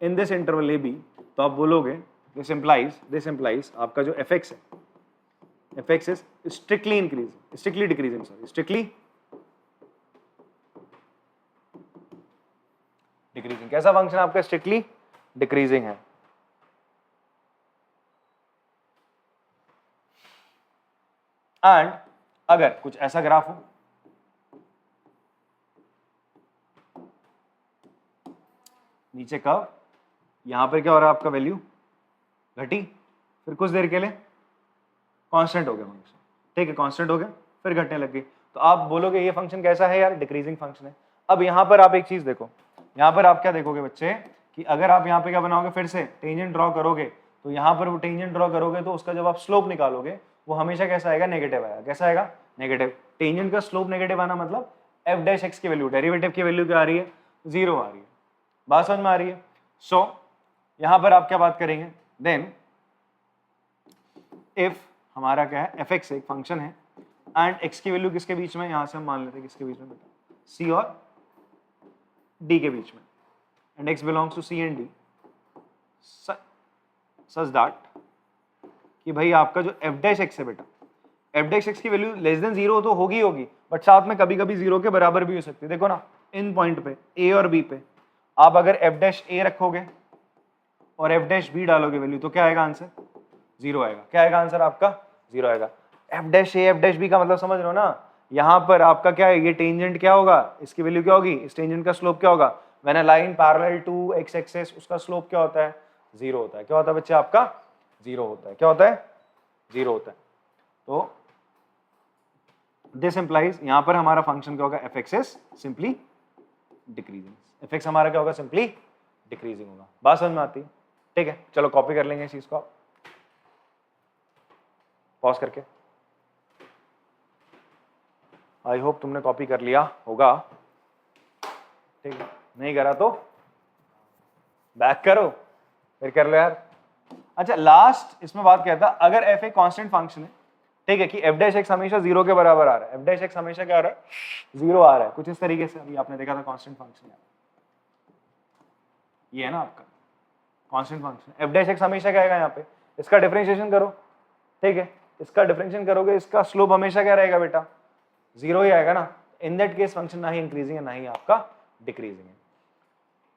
Speaker 1: in this interval a b, तो आप बोलोगे दिस इंप्लाइज आपका जो एफ एक्स है, f x is strictly increasing, strictly decreasing, sorry strictly decreasing. कैसा फंक्शन आपका? स्ट्रिक्टली डिक्रीजिंग है। एंड अगर कुछ ऐसा ग्राफ हो, नीचे कर्व, यहां पर क्या हो रहा है? आपका वैल्यू घटी, फिर कुछ देर के लिए कांस्टेंट हो गया फंक्शन। ठीक है, कांस्टेंट हो गया, फिर घटने लग गई, तो आप बोलोगे ये फंक्शन कैसा है यार? डिक्रीजिंग फंक्शन है। अब यहां पर आप एक चीज देखो, यहां पर आप क्या देखोगे बच्चे कि अगर आप यहां पे क्या बनाओगे, फिर से टेंजेंट ड्रॉ करोगे, तो यहां पर वो टेंजेंट ड्रॉ करोगे तो उसका जब आप स्लोप निकालोगे वो हमेशा कैसा आएगा? नेगेटिव आएगा। कैसा आएगा? नेगेटिव। टेंजेंट का स्लोप नेगेटिव आना मतलब एफ डैश एक्स की वैल्यू, डेरिवेटिव की वैल्यू क्या आ रही है? 0 आ रही है। बात समझ में आ रही है? सो यहां पर आप क्या बात करेंगे देन, इफ हमारा क्या है? एफ एक्स एक फंक्शन है एंड एक्स की वैल्यू किसके बीच में? यहां से हम मान लेते हैं किसके बीच में बेटा? सी और डी के बीच में, and x belongs to c and d, such that कि भाई आपका जो एफ डैश एक्स है बेटा, एफ डैश एक्स की वैल्यू लेस देन 0 तो होगी होगी, बट साथ में कभी कभी 0 के बराबर भी हो सकती है। देखो ना, इन पॉइंट पे ए और बी पे आप अगर एफ डैश ए रखोगे और एफ डैश बी डालोगे वैल्यू, तो क्या आएगा आंसर? 0 आएगा। क्या आएगा आंसर आपका? 0 आएगा। F dash a f dash b का मतलब समझ रहे हो ना? यहां पर आपका क्या है? ये टेंजेंट क्या होगा? इसकी वैल्यू क्या होगी? इस टेंजेंट का स्लोप क्या होगा? When a line parallel to x axis, उसका स्लोप क्या होता है? 0 होता है। क्या होता है बच्चे आपका? 0 होता है। क्या होता है? 0 होता है। तो दिस इंप्लाइज यहां पर हमारा फंक्शन क्या होगा? F x is simply decreasing. F x हमारा क्या होगा? सिंपली डिक्रीजिंग होगा। बात समझ में आती है? ठीक है, चलो कॉपी कर लेंगे इस चीज को, पॉज करके। आई होप तुमने कॉपी कर लिया होगा। ठीक है, नहीं करा तो बैक करो, फिर कर लो यार। अच्छा, लास्ट इसमें बात क्या था, अगर एफ एक कांस्टेंट फंक्शन है, ठीक है, कि एफ डैश एक्स हमेशा 0 के बराबर आ रहा है, एफ डैश एक्स हमेशा क्या आ रहा है? 0 आ रहा है, कुछ इस तरीके से। अभी आपने देखा था कांस्टेंट फंक्शन, ये है ना आपका constant function. F dash x हमेशा क्या आएगा यहाँ पे? इसका डिफरेंशिएशन करो, ठीक है, इसका डिफरेंशिएशन करोगे, इसका स्लोप हमेशा क्या रहेगा बेटा? 0 ही आएगा ना। इन दैट केस फंक्शन ना ही इंक्रीजिंग है ना ही आपका डिक्रीजिंग है।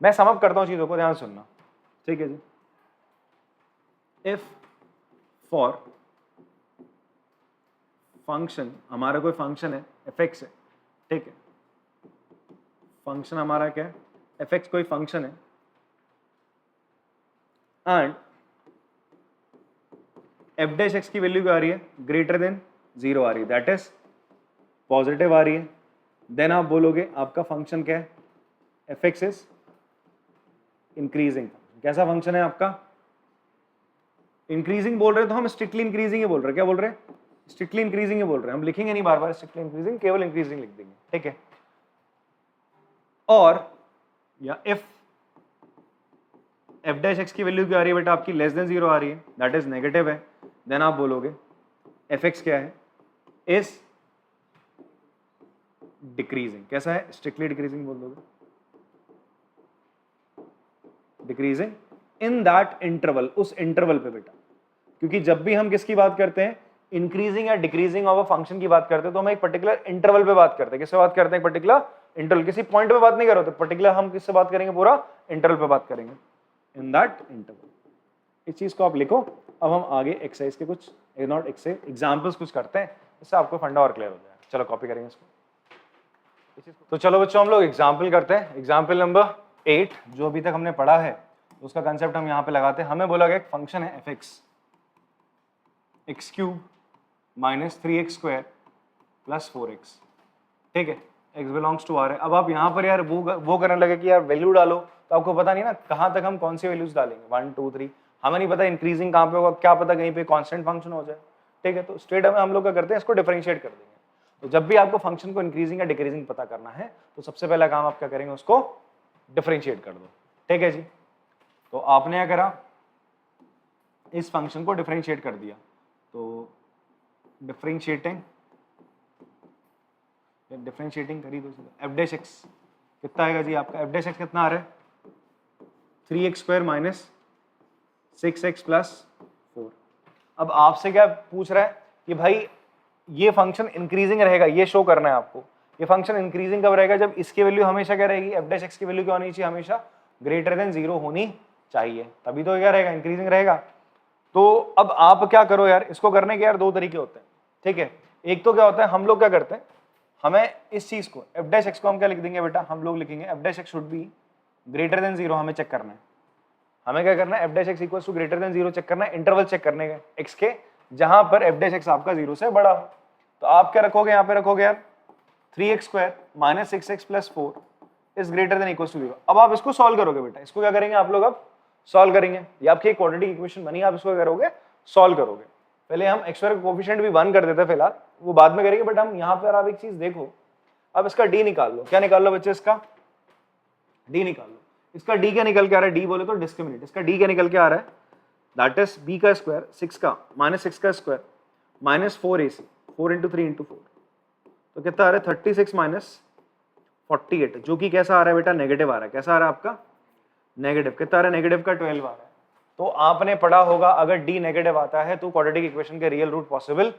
Speaker 1: मैं सम अप करता हूँ चीजों को, ध्यान सुनना, ठीक है जी। इफ फॉर फंक्शन, हमारा कोई फंक्शन है एफ एक्स है, ठीक है, फंक्शन हमारा क्या है? एफ एक्स कोई फंक्शन है एंड एफ डैश एक्स की वैल्यू क्या आ रही है, ग्रेटर देन 0 आ रही है, दैट इज पॉजिटिव आ रही है, देन आप बोलोगे आपका फंक्शन क्या है, एफ एक्स इज इंक्रीजिंग। कैसा फंक्शन है आपका, इंक्रीजिंग बोल रहे हैं तो हम स्ट्रिक्टली इंक्रीजिंग ही बोल रहे हैं, क्या बोल रहे हैं, स्ट्रिक्टली इंक्रीजिंग ही बोल रहे हैं, हम लिखेंगे नहीं बार बार स्ट्रिक्टली इंक्रीजिंग, केवल इंक्रीजिंग लिख देंगे, ठीक है। और या इफ एफ डैश एक्स की वैल्यू क्या आ रही है बेटा आपकी, लेस देन 0 आ रही है, दैट इज नेगेटिव है, देन आप बोलोगे एफ एक्स क्या है, इज डिक्रीजिंग। कैसा है, स्ट्रिक्टली डिक्रीजिंग बोल दोगे, डिक्रीजिंग इन दैट इंटरवल, उस इंटरवल पे बेटा, क्योंकि जब भी हम किसकी बात करते हैं, इंक्रीजिंग या डिक्रीजिंग ऑफ अ फंक्शन की बात करते हैं, तो हम एक पर्टिकुलर इंटरवल पे बात करते हैं। किससे बात करते हैं, पर्टिकुलर इंटरवल, किसी पॉइंट पे बात नहीं कर रहे, पर्टिकुलर हम किससे बात करेंगे, पूरा इंटरवल पे बात करेंगे, इन दैट इंटरवल। इस चीज को आप लिखो। अब हम आगे एक्सरसाइज के कुछ नॉट एक्सरसाइज एग्जांपल्स कुछ करते हैं, इससे आपको फंडा और क्लियर हो जाएगा। चलो कॉपी करेंगे इसको। तो चलो बच्चों हम लोग एग्जाम्पल करते हैं। एग्जाम्पल नंबर 8 जो अभी तक हमने पढ़ा है उसका कंसेप्ट हम यहाँ पे लगाते हैं। हमें बोला गया एक फंक्शन है f x, x cube minus 3x square plus 4x, ठीक है, x बिलोंग्स टू आर है। अब आप यहाँ पर यार वो करने लगे कि यार वैल्यू डालो, तो आपको पता नहीं ना कहाँ तक हम कौन सी वैल्यूज डालेंगे, 1 2 3, हमें नहीं पता इंक्रीजिंग कहाँ पे होगा, क्या पता कहीं पे कांस्टेंट फंक्शन हो जाए, ठीक है। तो स्ट्रेट हम लोग क्या करते हैं, इसको डिफरेंशिएट कर देंगे। तो जब भी आपको फंक्शन को इंक्रीजिंग या डिक्रीजिंग पता करना है तो सबसे पहला काम आप क्या करेंगे, उसको डिफरेंशिएट कर दो, ठीक है जी। तो आपने क्या करा, इस फंक्शन को डिफरेंशिएट कर दिया, तो डिफरेंशिएटिंग करी दो। एफ डैश एक्स कितना आएगा जी आपका, एफ डैश एक्स कितना आ रहा है, 3x square minus 6x plus 4। अब आपसे क्या पूछ रहा है कि भाई ये फंक्शन इंक्रीजिंग रहेगा, ये शो करना है आपको। ये फंक्शन इंक्रीजिंग कब रहेगा, जब इसकी वैल्यू हमेशा क्या रहेगी, एफ डैश एक्स की वैल्यू क्या होनी चाहिए, हमेशा ग्रेटर देन 0 होनी चाहिए, तभी तो क्या रहेगा, इंक्रीजिंग रहेगा। तो अब आप क्या करो यार, इसको करने के यार दो तरीके होते हैं, ठीक है। एक तो क्या होता है, हम लोग क्या करते हैं, हमें इस चीज को एफ डैश एक्स को हम क्या लिख देंगे बेटा, हम लोग लिखेंगे f dash x should be greater than 0, हमें चेक करना है। हमें क्या करना है, f dash x equal to greater than 0 check करना है, इंटरवल चेक करने का एक्स के, जहां पर एफ डैश एक्स आपका 0 से बड़ा हो। तो आप क्या रखोगे, यहाँ पे रखोगे यार 3x square minus 6x plus 4 is greater than equal to 0। अब आप इसको सॉल्व करोगे बेटा, इसको क्या करेंगे आप लोग, अब सॉल्व करेंगे। ये आपकी एक क्वाड्रेटिक इक्वेशन बनी, आप इसको क्या करोगे, सॉल्व करोगे। पहले हम एक्स स्क्वायर का कोएफिशिएंट भी 1 कर देते हैं फिलहाल, वो बाद में करेंगे, बट हम यहाँ पर आप एक चीज देखो, अब इसका डी निकाल लो। क्या निकाल लो बच्चे, इसका डी निकाल लो। इसका डी क्या निकल के आ रहा है, डी बोले तो डिस्क्रिमिनेंट, इसका डी क्या निकल के आ रहा है, दैट इज बी का स्क्वायर 6 का माइनस 6 का square minus 4ac 4 into 3 into 4, तो कितना आ रहा है 36 माइनस 48, जो कि कैसा आ रहा है बेटा, नेगेटिव आ रहा है। कैसा आ रहा है आपका, नेगेटिव। कितना आ रहा है, नेगेटिव का 12 आ रहा है। तो आपने पढ़ा होगा अगर डी नेगेटिव आता है तो क्वाड्रेटिक इक्वेशन के रियल रूट पॉसिबल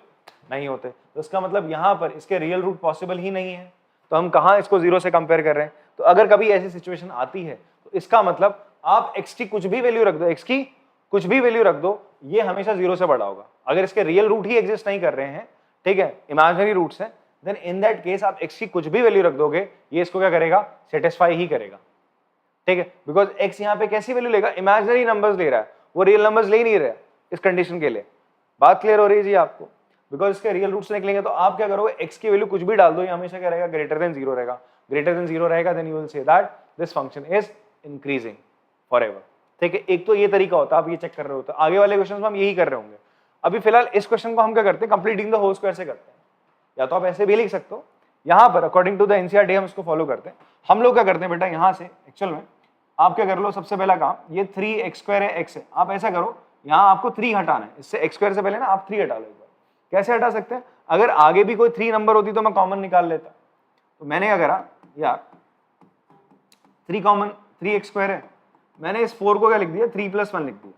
Speaker 1: नहीं होते। तो इसका मतलब यहाँ पर इसके रियल रूट पॉसिबल ही नहीं है, तो हम कहाँ इसको 0 से कंपेयर कर रहे हैं। तो अगर कभी ऐसी सिचुएशन आती है तो इसका मतलब आप x की कुछ भी वैल्यू रख दो, x की कुछ भी वैल्यू रख दो, ये हमेशा 0 से बड़ा होगा। अगर इसके रियल रूट ही एग्जिस्ट नहीं कर रहे हैं, ठीक है, इमेजिनरी रूट्स हैं, देन इन दैट केस आप x की कुछ भी वैल्यू रख दोगे, ये इसको क्या करेगा, सेटिस्फाई ही करेगा, ठीक है। बिकॉज x यहाँ पे कैसी वैल्यू लेगा, इमेजिनरी नंबर्स ले रहा है, वो रियल नंबर्स ले ही नहीं रहा है इस कंडीशन के लिए। बात क्लियर हो रही है जी आपको, बिकॉज इसके रियल रूट्स निकलेंगे। तो आप क्या करोगे, x की वैल्यू कुछ भी डाल दो, ये हमेशा क्या रहेगा, ग्रेटर देन 0 रहेगा। ग्रेटर देन 0 रहेगा, then you will say that this function is increasing forever, ठीक है। एक तो ये तरीका होता है, आप ये चेक कर रहे होते हैं। आगे वाले क्वेश्चन में हम यही कर रहे होंगे। अभी फिलहाल इस क्वेश्चन को हम क्या करते हैं, कंप्लीटिंग द होल स्क्वायर से करते हैं, या तो आप ऐसे भी लिख सकते हो। यहाँ पर अकॉर्डिंग टू द एनसीईआरटी हम इसको फॉलो करते हैं। हम लोग क्या करते हैं बेटा, यहाँ से एक्चुअल में आप क्या कर लो, सबसे पहला काम, ये 3x स्क्वायर है, x है, आप ऐसा करो, यहाँ आपको 3 हटाना है, इससे x स्क्वायर से पहले ना आप 3 हटा लो एक बार। कैसे हटा सकते हैं, अगर आगे भी कोई 3 नंबर होती तो मैं कॉमन निकाल लेता। तो मैंने क्या करा यार, 3 कॉमन, 3x स्क्वायर है, मैंने इस 4 को क्या लिख दिया, 3 + 1 लिख दिया।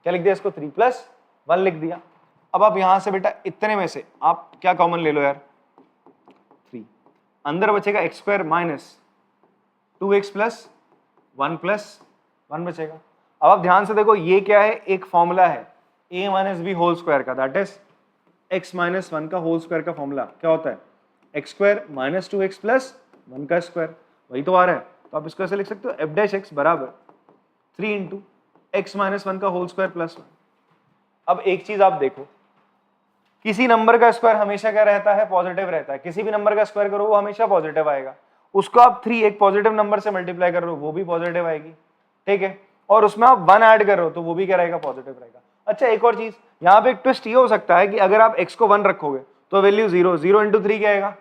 Speaker 1: क्या लिख दिया इसको, 3 + 1 लिख दिया। अब आप यहां से बेटा इतने में से आप क्या कॉमन ले लो यार, 3, अंदर बचेगा x स्क्वायर माइनस 2x + 1 + 1 बचेगा। अब आप ध्यान से देखो, ये क्या है, एक फॉर्मूला है a - b होल स्क्वायर का, दैट इज x - 1 का होल स्क्वायर का फॉर्मूला क्या होता है, x स्क्वायर माइनस 2x + 1 का स्क्वायर, वही तो आ रहा है। तो आप इसको ऐसे लिख सकते हो, f डैश x बराबर 3 × x - 1 का होल स्क्वायर + 1। अब एक चीज आप देखो, किसी नंबर का स्क्वायर हमेशा क्या रहता है, पॉजिटिव रहता है। किसी भी नंबर का स्क्वायर करो वो हमेशा पॉजिटिव आएगा। उसको आप 3 एक पॉजिटिव नंबर से मल्टीप्लाई कर रहे हो वो भी पॉजिटिव आएगी, ठीक है। और उसमें आप 1 ऐड कर रहे हो तो वो भी क्या रहेगा, पॉजिटिव रहेगा। अच्छा एक और चीज यहाँ पे एक ट्विस्ट ये हो सकता है कि अगर आप x को 1 रखोगे तो वैल्यू 0, 0 इंटू 3 क्या आएगा,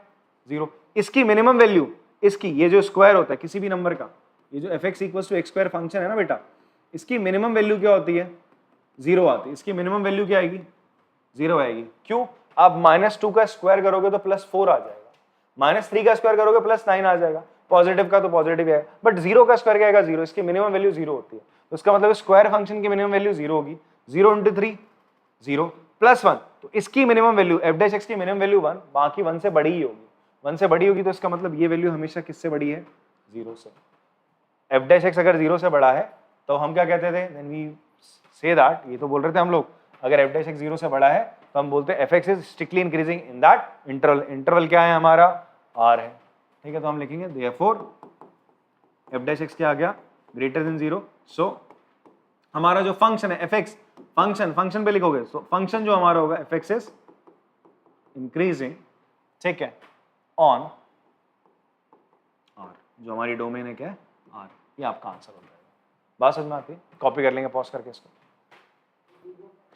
Speaker 1: 0। इसकी मिनिमम वैल्यू, इसकी ये जो स्क्वायर होता है किसी भी नंबर का, ये जो fx equals to x square function है ना बेटा, इसकी मिनिमम वैल्यू क्या होती है, 0 आती है। इसकी मिनिमम वैल्यू क्या आएगी, 0 आएगी। क्यों, आप -2 का स्क्वायर करोगे तो +4 आ जाएगा, -3 का स्क्वायर करोगे +9 आ जाएगा, पॉजिटिव का तो पॉजिटिव है, बट 0 का स्क्वायर क्या आएगा, 0। इसकी मिनिमम वैल्यू 0 होती है, तो इसका मतलब स्क्वायर फंक्शन की मिनिमम वैल्यू 0 होगी। 0 इंटू 3 0 +1, तो इसकी मिनिमम वैल्यू f' की मिनिमम वैल्यू 1, बाकी 1 से बड़ी ही होगी। 1 से बड़ी होगी तो इसका मतलब ये वैल्यू हमेशा किससे बड़ी है, 0 से। f' अगर 0 से बड़ा है तो हम क्या कहते थे, देन वी से दैट, ये तो बोल रहे थे हम लोग, अगर f' 0 से बड़ा है तो हम बोलते हैं fx is strictly increasing in that interval. Interval क्या है हमारा, r है, ठीक है। तो हम लिखेंगे देयरफॉर f' क्या आ गया, ग्रेटर देन 0। सो हमारा जो फंक्शन है fx, फंक्शन पे लिखोगे, सो फंक्शन जो हमारा होगा fx इज इंक्रीजिंग, ठीक है, ऑन r, जो हमारी डोमेन है क्या है, r। ये आपका आंसर हो जाएगा। बात समझ में आती है, कॉपी कर लेंगे पॉज करके इसको।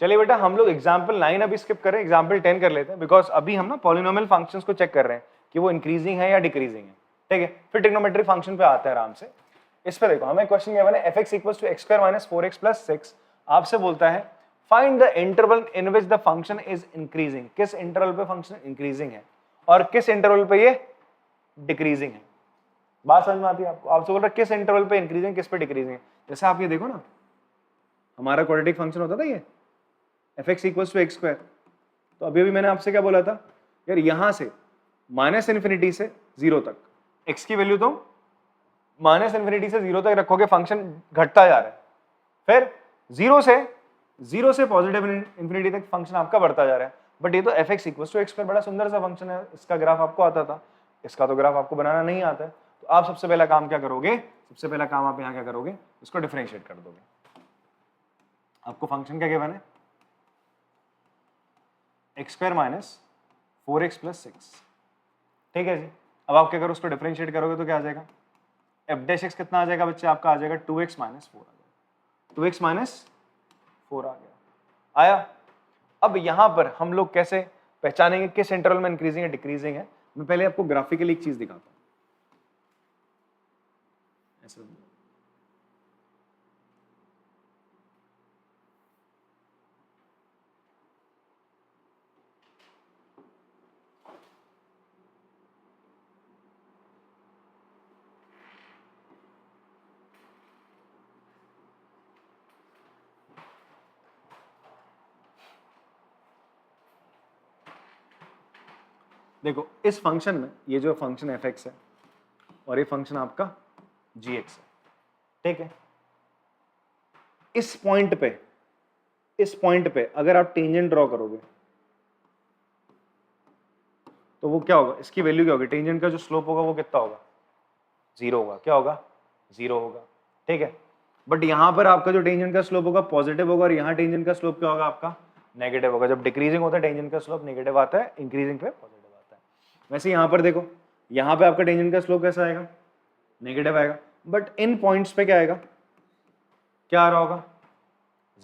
Speaker 1: चलिए बेटा हम लोग एग्जाम्पल 9 अभी स्किप करें, एग्जाम्पल 10 कर लेते हैं, बिकॉज अभी हम ना पॉलिनोमियल फंक्शंस को चेक कर रहे हैं कि वो इंक्रीजिंग है या डिक्रीजिंग है, ठीक है। फिर ट्रिग्नोमेट्रिक फंक्शन पे आते हैं आराम से। इस पे देखो हमें क्वेश्चन क्या बना, fx equals to x square minus 4x plus 6। आपसे बोलता है find the interval in which the function is increasing. किस इंटरवल पे फंक्शन इंक्रीजिंग है और किस इंटरवल पे ये डिक्रीजिंग है। बात समझ में आती है आपको, आपसे बोल रहा है किस इंटरवल पे इंक्रीजिंग किस पे डिक्रीजिंग है। जैसे आप ये देखो ना, हमारा क्वाड्रेटिक फंक्शन होता था ये fx equals to x square, तो अभी मैंने आपसे क्या बोला था यार, यहां से -∞ से 0 तक x की वैल्यू तो -∞ से 0 तक रखोगे, फंक्शन घटता जा रहा है। फिर 0 से पॉजिटिव इंफिनिटी तक फंक्शन आपका बढ़ता जा रहा है। बट ये तो fx equals to x square बड़ा सुंदर सा फंक्शन है, इसका ग्राफ आपको आता था, इसका तो ग्राफ आपको बनाना नहीं आता है। तो आप सबसे पहला काम क्या करोगे, सबसे पहला काम आप यहाँ क्या करोगे, इसको डिफरेंशिएट कर दोगे। आपको फंक्शन क्या गिवन है, x square minus 4x plus 6, ठीक है जी। अब आप क्या करो, उसको डिफरेंशिएट करोगे तो क्या आ जाएगा, f' कितना आ जाएगा बच्चे, आपका आ जाएगा 2x माइनस 4 आ जाएगा, 2x माइनस 4 आ गया, आया। अब यहां पर हम लोग कैसे पहचानेंगे किस इंटरवल में इंक्रीजिंग है डिक्रीजिंग है। मैं पहले आपको ग्राफिकली एक चीज दिखाता हूं, ऐसे देखो, इस फंक्शन में ये जो फंक्शन fx है और ये फंक्शन आपका gx है, ठीक है। इस पॉइंट पे अगर आप टेंजेंट ड्रॉ करोगे तो वो क्या होगा, इसकी वैल्यू क्या होगी, टेंजेंट का जो स्लोप होगा वो कितना होगा, 0 होगा। क्या होगा, 0 होगा, ठीक है। बट यहां पर आपका जो टेंजेंट का स्लोप होगा पॉजिटिव होगा और यहाँ टेंजेंट का स्लोप क्या होगा आपका, नेगेटिव होगा। जब डिक्रीजिंग होता है टेंजेंट का स्लोप नेगेटिव आता है, इंक्रीजिंग पे पॉजिटिव आता है। वैसे यहाँ पर देखो, यहाँ पे आपका टेंजेंट का स्लोप कैसा आएगा, नेगेटिव आएगा, बट इन पॉइंट्स पे क्या आएगा, क्या आ रहा होगा,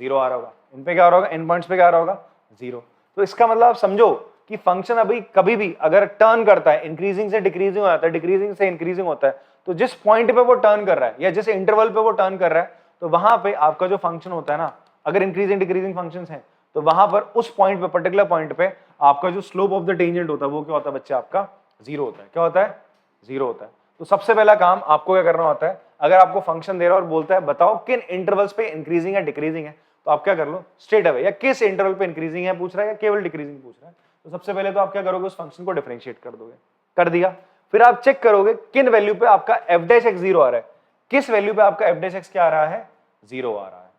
Speaker 1: 0 आ रहा होगा। इन पे क्या आ रहा होगा, इन पॉइंट्स पे क्या आ रहा होगा, 0। तो इसका मतलब आप समझो कि फंक्शन अभी कभी भी अगर टर्न करता है, इंक्रीजिंग से डिक्रीजिंग हो जाता है, डिक्रीजिंग से इंक्रीजिंग होता है, तो जिस पॉइंट पे वो टर्न कर रहा है या जिस इंटरवल पे वो टर्न कर रहा है, तो वहां पे आपका जो फंक्शन होता है ना, अगर इंक्रीजिंग डिक्रीजिंग फंक्शंस हैं तो वहां पर उस पॉइंट पे, पर्टिकुलर पॉइंट पे आपका जो स्लोप ऑफ द टेंजेंट होता है वो क्या होता है बच्चे, आपका 0 होता है। क्या होता है, 0 होता है। तो सबसे पहला काम आपको क्या करना होता है, अगर आपको फंक्शन दे रहा है और बोलता है बताओ किन इंटरवल्स पे इंक्रीजिंग है डिक्रीजिंग है, तो आप क्या कर लो स्ट्रेट अवे, या किस इंटरवल पे इंक्रीजिंग है पूछ रहा है या केवल डिक्रीजिंग पूछ रहा है, तो सबसे पहले तो आप क्या करोगे, उस फंक्शन को डिफरेंशिएट कर दोगे। कर दिया, फिर आप चेक करोगे किन वैल्यू पे आपका f' 0 आ रहा है, किस वैल्यू पे आपका f' क्या आ रहा है, 0 आ रहा है।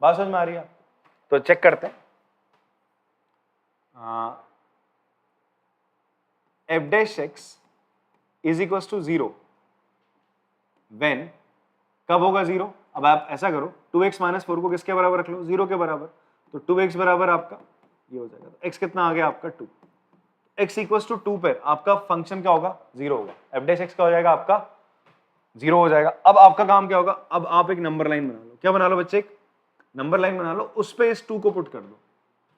Speaker 1: बात समझ में आ रही है, तो चेक करते हैं। f' is equal to 0 when, कब होगा 0, अब आप ऐसा करो 2x माइनस 4 को किसके बराबर रख लो, 0 के बराबर। तो 2x बराबर आपका ये हो जाएगा, तो x कितना आ गया आपका 2, x इक्वल्स टू 2 पे आपका फंक्शन क्या होगा 0 होगा, f डैश x का हो जाएगा आपका 0 हो जाएगा। अब आपका काम क्या होगा, अब आप एक नंबर लाइन बना लो, क्या बना लो बच्चे, एक नंबर लाइन बना लो, उस पे इस 2 को पुट कर दो,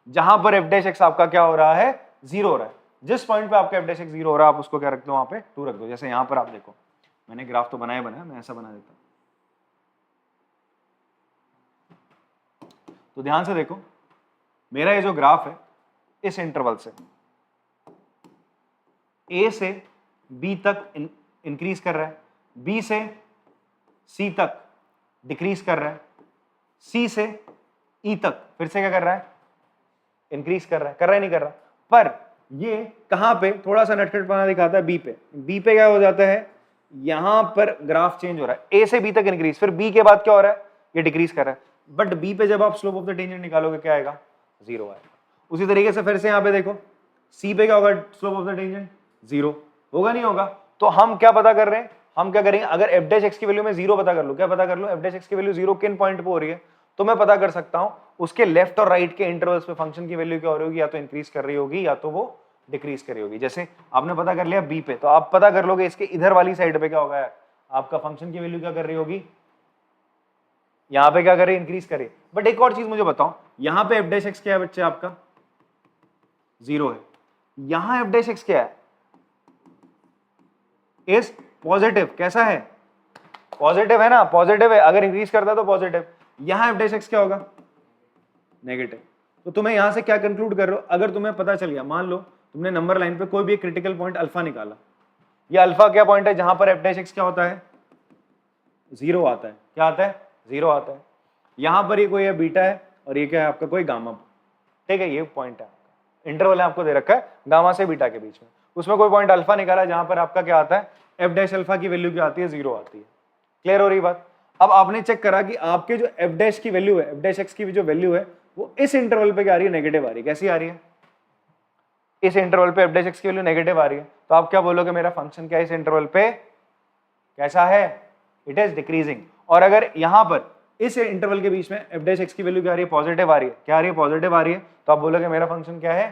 Speaker 1: जहां पर f डैश x आपका क्या हो रहा है 0 हो रहा है, जिस पॉइंट पे आपका f डैश x 0 हो रहा है आप उसको क्या रख दो वहां पे 2 रख दो। जैसे यहां पर आप देखो, मैंने ग्राफ तो बनाया मैं ऐसा बना देता हूं, तो ध्यान से देखो मेरा ये जो ग्राफ है इस इंटरवल से A से B तक इंक्रीज कर रहा है, B से C तक डिक्रीज कर रहा है, C से E तक फिर से क्या कर रहा है इंक्रीज कर रहा है, नहीं कर रहा, पर ये कहां पे थोड़ा सा नटखटपना दिखाता है, B पे क्या हो जाता है, यहां पर ग्राफ चेंज हो रहा है, A से B तक इंक्रीज, फिर B के बाद क्या हो रहा है ये डिक्रीज कर रहा है, बट B पे जब आप स्लोप ऑफ द टेंजेंट निकालोगे क्या आएगा 0 आएगा। उसी तरीके से फिर से यहां पे देखो C पे क्या होगा स्लोप ऑफ द टेंजेंट 0 होगा, नहीं होगा, तो हम क्या पता कर रहे हैं, हम क्या करेंगे, अगर f डैश x की वैल्यू में 0 पता कर लो, क्या पता कर लो f डैश x की वैल्यू 0 किन पॉइंट पे हो रही है, तो मैं पता कर सकता हूं उसके लेफ्ट और राइट के इंटरवल्स पे फंक्शन की वैल्यू क्या हो रही होगी, या तो इंक्रीज कर रही होगी या तो वो डिक्रीज कर रही होगी। जैसे आपने पता कर लिया b पे, तो आप पता कर लोगे इसके इधर वाली साइड पे क्या होगा, आपका फंक्शन की वैल्यू क्या कर रही होगी, यहां पे क्या करे इंक्रीज करे। बट एक और चीज मुझे बताओ, यहां पे f डैश x क्या है बच्चे आपका 0 है, यहां f डैश x क्या है इज पॉजिटिव, कैसा है पॉजिटिव है ना, पॉजिटिव है, अगर इंक्रीज करता है तो पॉजिटिव, यहां f डैश x क्या होगा नेगेटिव। तो तुम्हें यहां से क्या कंक्लूड कर रहे हो, अगर तुम्हें पता चल गया, मान लो तुमने नंबर लाइन पे कोई भी एक क्रिटिकल पॉइंट अल्फा निकाला, ये अल्फा क्या पॉइंट है जहां पर f डैश x क्या होता है 0 आता है, क्या आता है 0 आता है, यहां पर ये कोई है बीटा है और ये क्या है आपका कोई गामा, ठीक है, ये पॉइंट है इंटरवल है आपको दे रखा है गामा से बीटा के बीच में, उसमें कोई पॉइंट अल्फा निकाला जहां पर आपका क्या आता है f डैश अल्फा की वैल्यू क्या आती है 0 आती है। क्लियर हो रही बात। अब आपने चेक करा कि आपके जो f डैश की वैल्यू है, f डैश x की जो वैल्यू है वो इस इंटरवल पे क्या आ रही है नेगेटिव आ रही है, कैसी आ रही है इस इंटरवल पे f डैश x की वैल्यू नेगेटिव आ रही है, तो आप क्या बोलोगे मेरा फंक्शन क्या है इस इंटरवल पे कैसा है, इट इज डिक्रीजिंग। और अगर यहां पर इस इंटरवल के बीच में f डैश x की वैल्यू क्या आ रही है पॉजिटिव आ रही है, क्या आ रही है पॉजिटिव आ रही है, तो आप बोलोगे मेरा फंक्शन क्या है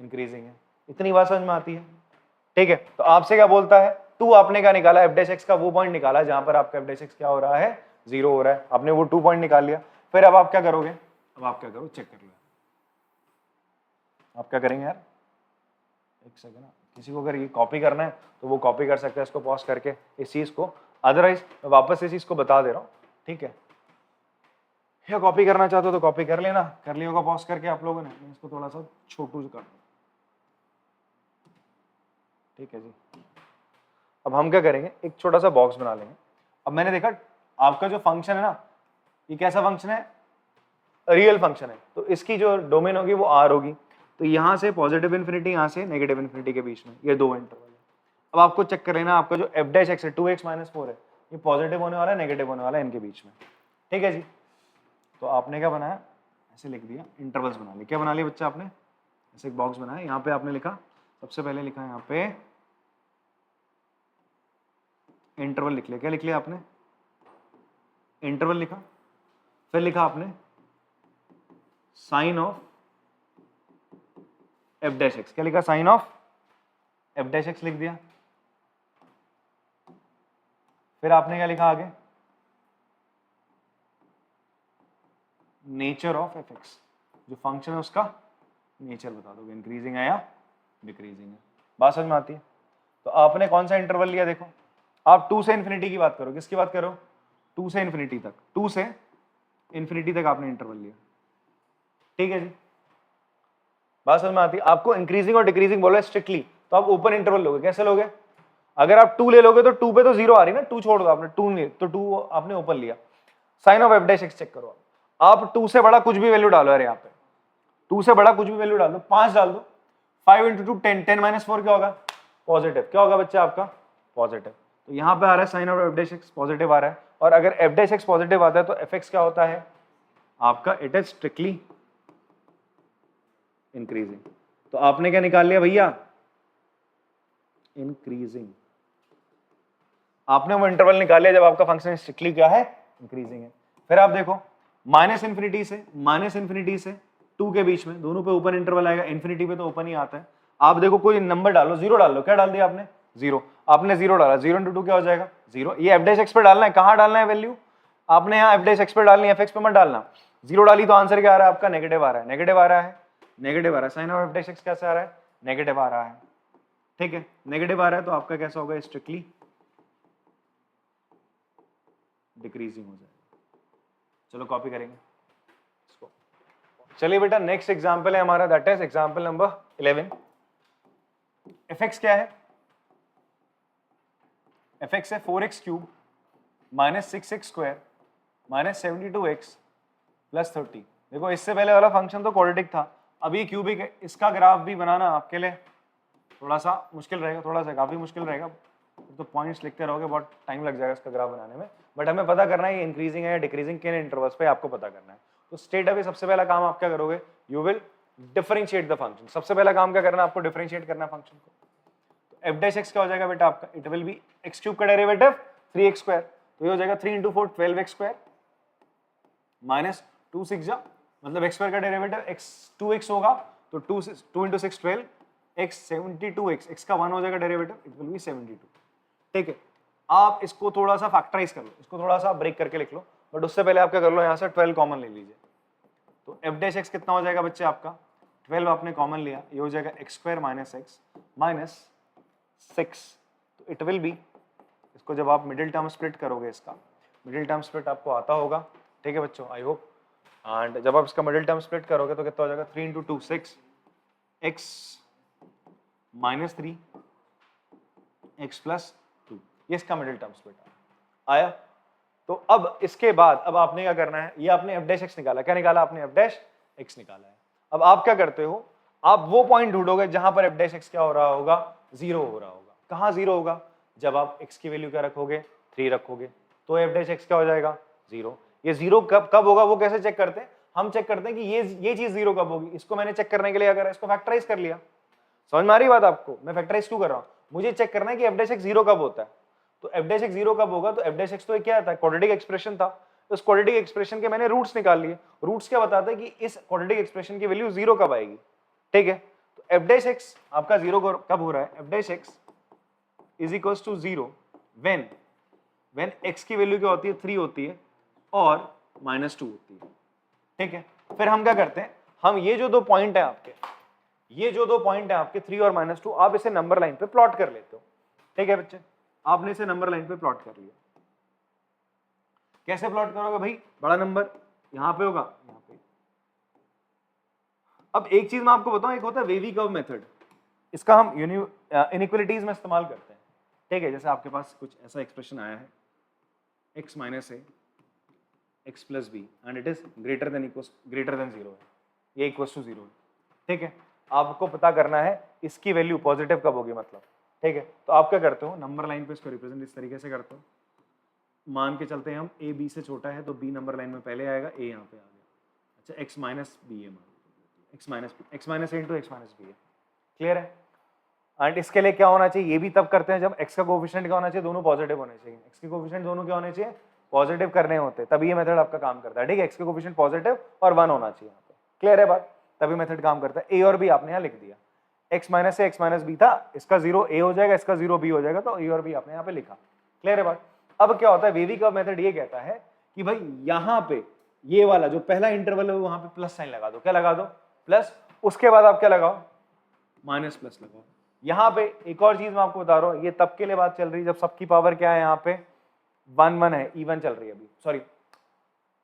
Speaker 1: इंक्रीजिंग है। इतनी बात समझ में आती है, ठीक है। तो आपसे क्या बोलता है, टू आपने क्या निकाला f डैश x का वो पॉइंट निकाला जहां पर आपका f डैश x क्या हो रहा है 0 हो रहा है, आपने वो 2 पॉइंट निकाल लिया, फिर अब आप क्या करोगे, अब आप क्या करो चेक कर लो, आप क्या करेंगे यार एक सेकंड, किसी को अगर ये कॉपी करना है तो वो कॉपी कर सकता है इसको पॉज करके इस चीज को, अदरवाइज मैं वापस इस चीज को बता दे रहा हूँ, ठीक है, या कॉपी करना चाहते हो तो कॉपी कर लेना, कर लिया होगा पॉज करके आप लोगों ने, मैं इसको थोड़ा सा छोटू कर दूं, ठीक है जी। अब हम क्या करेंगे एक छोटा सा बॉक्स बना लेंगे। अब मैंने देखा आपका जो फंक्शन है ना ये कैसा फंक्शन है, रियल फंक्शन है, तो इसकी जो डोमेन होगी वो r होगी, तो यहां से पॉजिटिव इन्फिनिटी यहां से नेगेटिव इन्फिनिटी के बीच में ये दो इंटरवल है। अब आपको चेक कर लेना आपका जो f डैश x है 2x - 4 है ये पॉजिटिव होने वाला है नेगेटिव होने वाला है इनके बीच में, ठीक है जी। तो आपने क्या बनाया ऐसे लिख दिया, इंटरवल्स बना लिए, क्या बना लिया बच्चा आपने ऐसे एक बॉक्स बनाया, यहाँ पे आपने लिखा सबसे पहले लिखा यहाँ पे इंटरवल लिख लिया, क्या लिख लिया आपने इंटरवल लिखा, फिर लिखा आपने sign of f dash x, क्या लिखा sign of f dash x लिख दिया, फिर आपने क्या लिखा आगे नेचर ऑफ fx, जो फंक्शन है उसका नेचर बता दोगे इंक्रीजिंग है या डिक्रीजिंग है, बात समझ में आती है। तो आपने कौन सा इंटरवल लिया, देखो आप 2 से इन्फिनिटी की बात करो, किसकी बात करो 2 से इन्फिनिटी तक, 2 से इन्फिनिटी तक आपने इंटरवल लिया, ठीक है जी, बात समझ में आती है। आपको इंक्रीजिंग और डिक्रीजिंग बोला स्ट्रिक्टली, तो आप ओपन इंटरवल लोगे, कैसे लोगे, अगर आप 2 ले लोगे तो 2 पे तो 0 आ रही है ना, 2 छोड़ दो आपने 2 नहीं तो 2 आपने ओपन लिया, sign of f dash x check करो आप 2 से बड़ा कुछ भी वैल्यू डालो, अरे यहाँ पे 2 से बड़ा कुछ भी वैल्यू डाल दो, 5 डाल दो, 5 × 2 10, 10 - 4 क्या होगा पॉजिटिव, क्या होगा बच्चा आपका पॉजिटिव, तो यहाँ पे आ रहा है sign of f dash x positive आ रहा है, और अगर f डैश x पॉजिटिव आता है तो fx क्या होता है आपका इट इज स्ट्रिक्टली इंक्रीजिंग। तो आपने क्या निकाल लिया भैया इंक्रीजिंग, आपने वो इंटरवल निकाल लिया जब आपका फंक्शन स्ट्रिक्टली क्या है इंक्रीजिंग है। फिर आप देखो माइनस इन्फिनिटी से 2 के बीच में, दोनों पे ओपन इंटरवल आएगा, इन्फिनिटी पे तो ओपन ही आता है। आप देखो कोई नंबर डालो, 0 डाल लो, क्या डाल दिया आपने 0, आपने 0 डाला, 0 इंटू 2 क्या हो जाएगा 0। ये एफ डैश एक्स पे डालना है, कहाँ डालना है वैल्यू, आपने यहाँ एफ डैश एक्स पे डालनी है, एफ एक्स पे मत डालना। 0 डाली तो आंसर क्या आ रहा है आपका नेगेटिव आ रहा है, नेगेटिव आ रहा है, नेगेटिव आ रहा है। Sign of f dash x कैसे आ रहा है, नेगेटिव आ रहा है, ठीक है, नेगेटिव आ रहा है तो आपका कैसा होगा, स्ट्रिक्टली डिक्रीजिंग हो जाएगा। चलो कॉपी करेंगे इसको। चलिए बेटा नेक्स्ट एग्जांपल है हमारा, that is example number 11। fx क्या है, fx है 4x cube minus 6x square minus 72x plus 30। देखो इससे पहले वाला फंक्शन तो क्वाड्रेटिक था, अब ये क्यूबिक है, इसका ग्राफ भी बनाना आपके लिए थोड़ा सा मुश्किल रहेगा, थोड़ा सा काफी मुश्किल रहेगा, तो पॉइंट्स लिखते रहोगे, बहुत टाइम लग जाएगा इसका ग्राफ बनाने में, बट हमें पता करना है ये इंक्रीजिंग है या डिक्रीजिंग, किन इंटरवल्स पे आपको पता करना है। तो स्टेट अवे सबसे पहला काम आप क्या करोगे, you will differentiate the function. सबसे पहला काम क्या करना है आपको, डिफरेंशिएट करना है फंक्शन को। तो एफ डैश एक्स क्या हो जाएगा बेटा आपका, it will be x cube का डेरिवेटिव 3x स्क्वायर, तो ये हो जाएगा 3 इंटू 4 12x स्क्वायर माइनस 2 6 जा, मतलब x स्क्वायर का डेरिवेटिव x 2x होगा, तो 2 इंटू 6 12, x 72x, x का 1 हो जाएगा डेरिवेटिव, इट विल बी 72। ठीक है, आप इसको थोड़ा सा फैक्टराइज कर लो, इसको थोड़ा सा ब्रेक करके लिख लो, बट उससे पहले आप क्या कर लो, यहाँ से 12 कॉमन ले लीजिए। तो एफ डैश एक्स कितना हो जाएगा बच्चे आपका, 12 आपने कॉमन लिया, ये हो जाएगा x square minus x minus 6, तो इट विल बी, इसको जब आप मिडिल टर्म स्प्लिट करोगे, इसका मिडिल टर्म स्प्लिट आपको आता होगा, ठीक है बच्चों, आई होप। एंड जब आप इसका मिडिल टर्म स्प्लिट करोगे तो कितना हो जाएगा, 3 into 2 6, x minus 3 x plus 2, ये इसका मिडिल टर्म स्प्लिट आया। तो अब इसके बाद अब आपने क्या करना है, ये आपने एफ डैश एक्स निकाला, क्या निकाला आपने, एफ डैश एक्स निकाला है। अब आप क्या करते हो, आप वो पॉइंट ढूंढोगे जहां पर एफ डैश एक्स क्या हो रहा होगा, 0 हो रहा होगा। कहां 0 होगा, जब आप x की वैल्यू क्या रखोगे, 3 रखोगे, तो एफ डैश एक्स क्या हो जाएगा 0। ये 0 कब होगा, वो कैसे चेक करते हैं, हम चेक करते हैं कि ये चीज 0 कब होगी। इसको मैंने चेक करने के लिए अगर इसको फैक्टराइज कर लिया, समझ में आ रही बात आपको, मैं फैक्टराइज क्यों कर रहा हूं, मुझे चेक करना है कि एफ डैश एक्स 0 कब होता है। तो एफ डैश एक्स 0 कब होगा, तो एफ डैश एक्स तो क्या था, क्वाड्रेटिक एक्सप्रेशन था, तो उस क्वाड्रेटिक एक्सप्रेशन के मैंने रूट्स निकाल लिए। रूट्स क्या बताते हैं कि इस क्वाड्रेटिक एक्सप्रेशन की वैल्यू 0 कब आएगी, ठीक है। तो एफ डैश एक्स आपका 0 कब हो रहा है, f dash x is equals to 0 when x की वैल्यू क्या होती है, 3 होती है और -2 होती है, ठीक है। फिर हम क्या करते हैं, हम ये जो दो पॉइंट है आपके, ये जो दो पॉइंट है आपके 3 और -2, आप इसे नंबर लाइन पे प्लॉट कर लेते हो, ठीक है बच्चे। आपने इसे नंबर लाइन पे प्लॉट कर लिया, कैसे प्लॉट करोगे भाई, बड़ा नंबर यहां पे होगा, यहां पे। अब एक चीज मैं आपको बताऊं, एक होता है वेवी कर्व मेथड, इसका हम इनइक्वालिटीज में इस्तेमाल करते हैं, ठीक है। जैसे आपके पास कुछ ऐसा एक्सप्रेशन आया है, x minus a x plus b and it is greater than 0 है, ये इक्वल्स टू 0 है, ठीक है। आपको पता करना है इसकी वैल्यू पॉजिटिव कब होगी, मतलब, ठीक है। तो आप क्या करते हो, नंबर लाइन पे इसको रिप्रेजेंट इस तरीके से करते हो, मान के चलते हैं हम a b से छोटा है तो b नंबर लाइन में पहले आएगा, a यहाँ पे आ गया, अच्छा x माइनस बी है, x माइनस ए इंटू एक्स माइनस बी है, क्लियर है। एंड इसके लिए क्या होना चाहिए, ये भी तब करते हैं जब x का कोएफिशिएंट क्या होना चाहिए, दोनों पॉजिटिव होने चाहिए, x के कोएफिशिएंट दोनों क्या होने चाहिए, पॉजिटिव करने होते, तभी ये मेथड आपका काम करता है, ठीक है। x के कोएफिशिएंट पॉजिटिव और 1 होना चाहिए यहाँ पे, क्लियर है बात, तभी मेथड काम करता है। a और b आपने यहाँ लिख दिया, x minus a x minus B था, इसका 0 a हो जाएगा, इसका 0 b हो जाएगा, तो a और b आपने यहाँ पे लिखा, क्लियर है बात। अब क्या होता है, वेवी कर्व मेथड ये कहता है कि भाई यहाँ पे ये वाला जो पहला इंटरवल है वहां पे प्लस साइन लगा दो, क्या लगा दो, प्लस, उसके बाद आप क्या लगाओ, माइनस प्लस लगाओ। यहाँ पे एक और चीज मैं आपको बता रहा हूँ, ये तब के लिए बात चल रही है जब सबकी पावर क्या है, यहाँ पे 1 1 है, इवन चल रही है अभी, सॉरी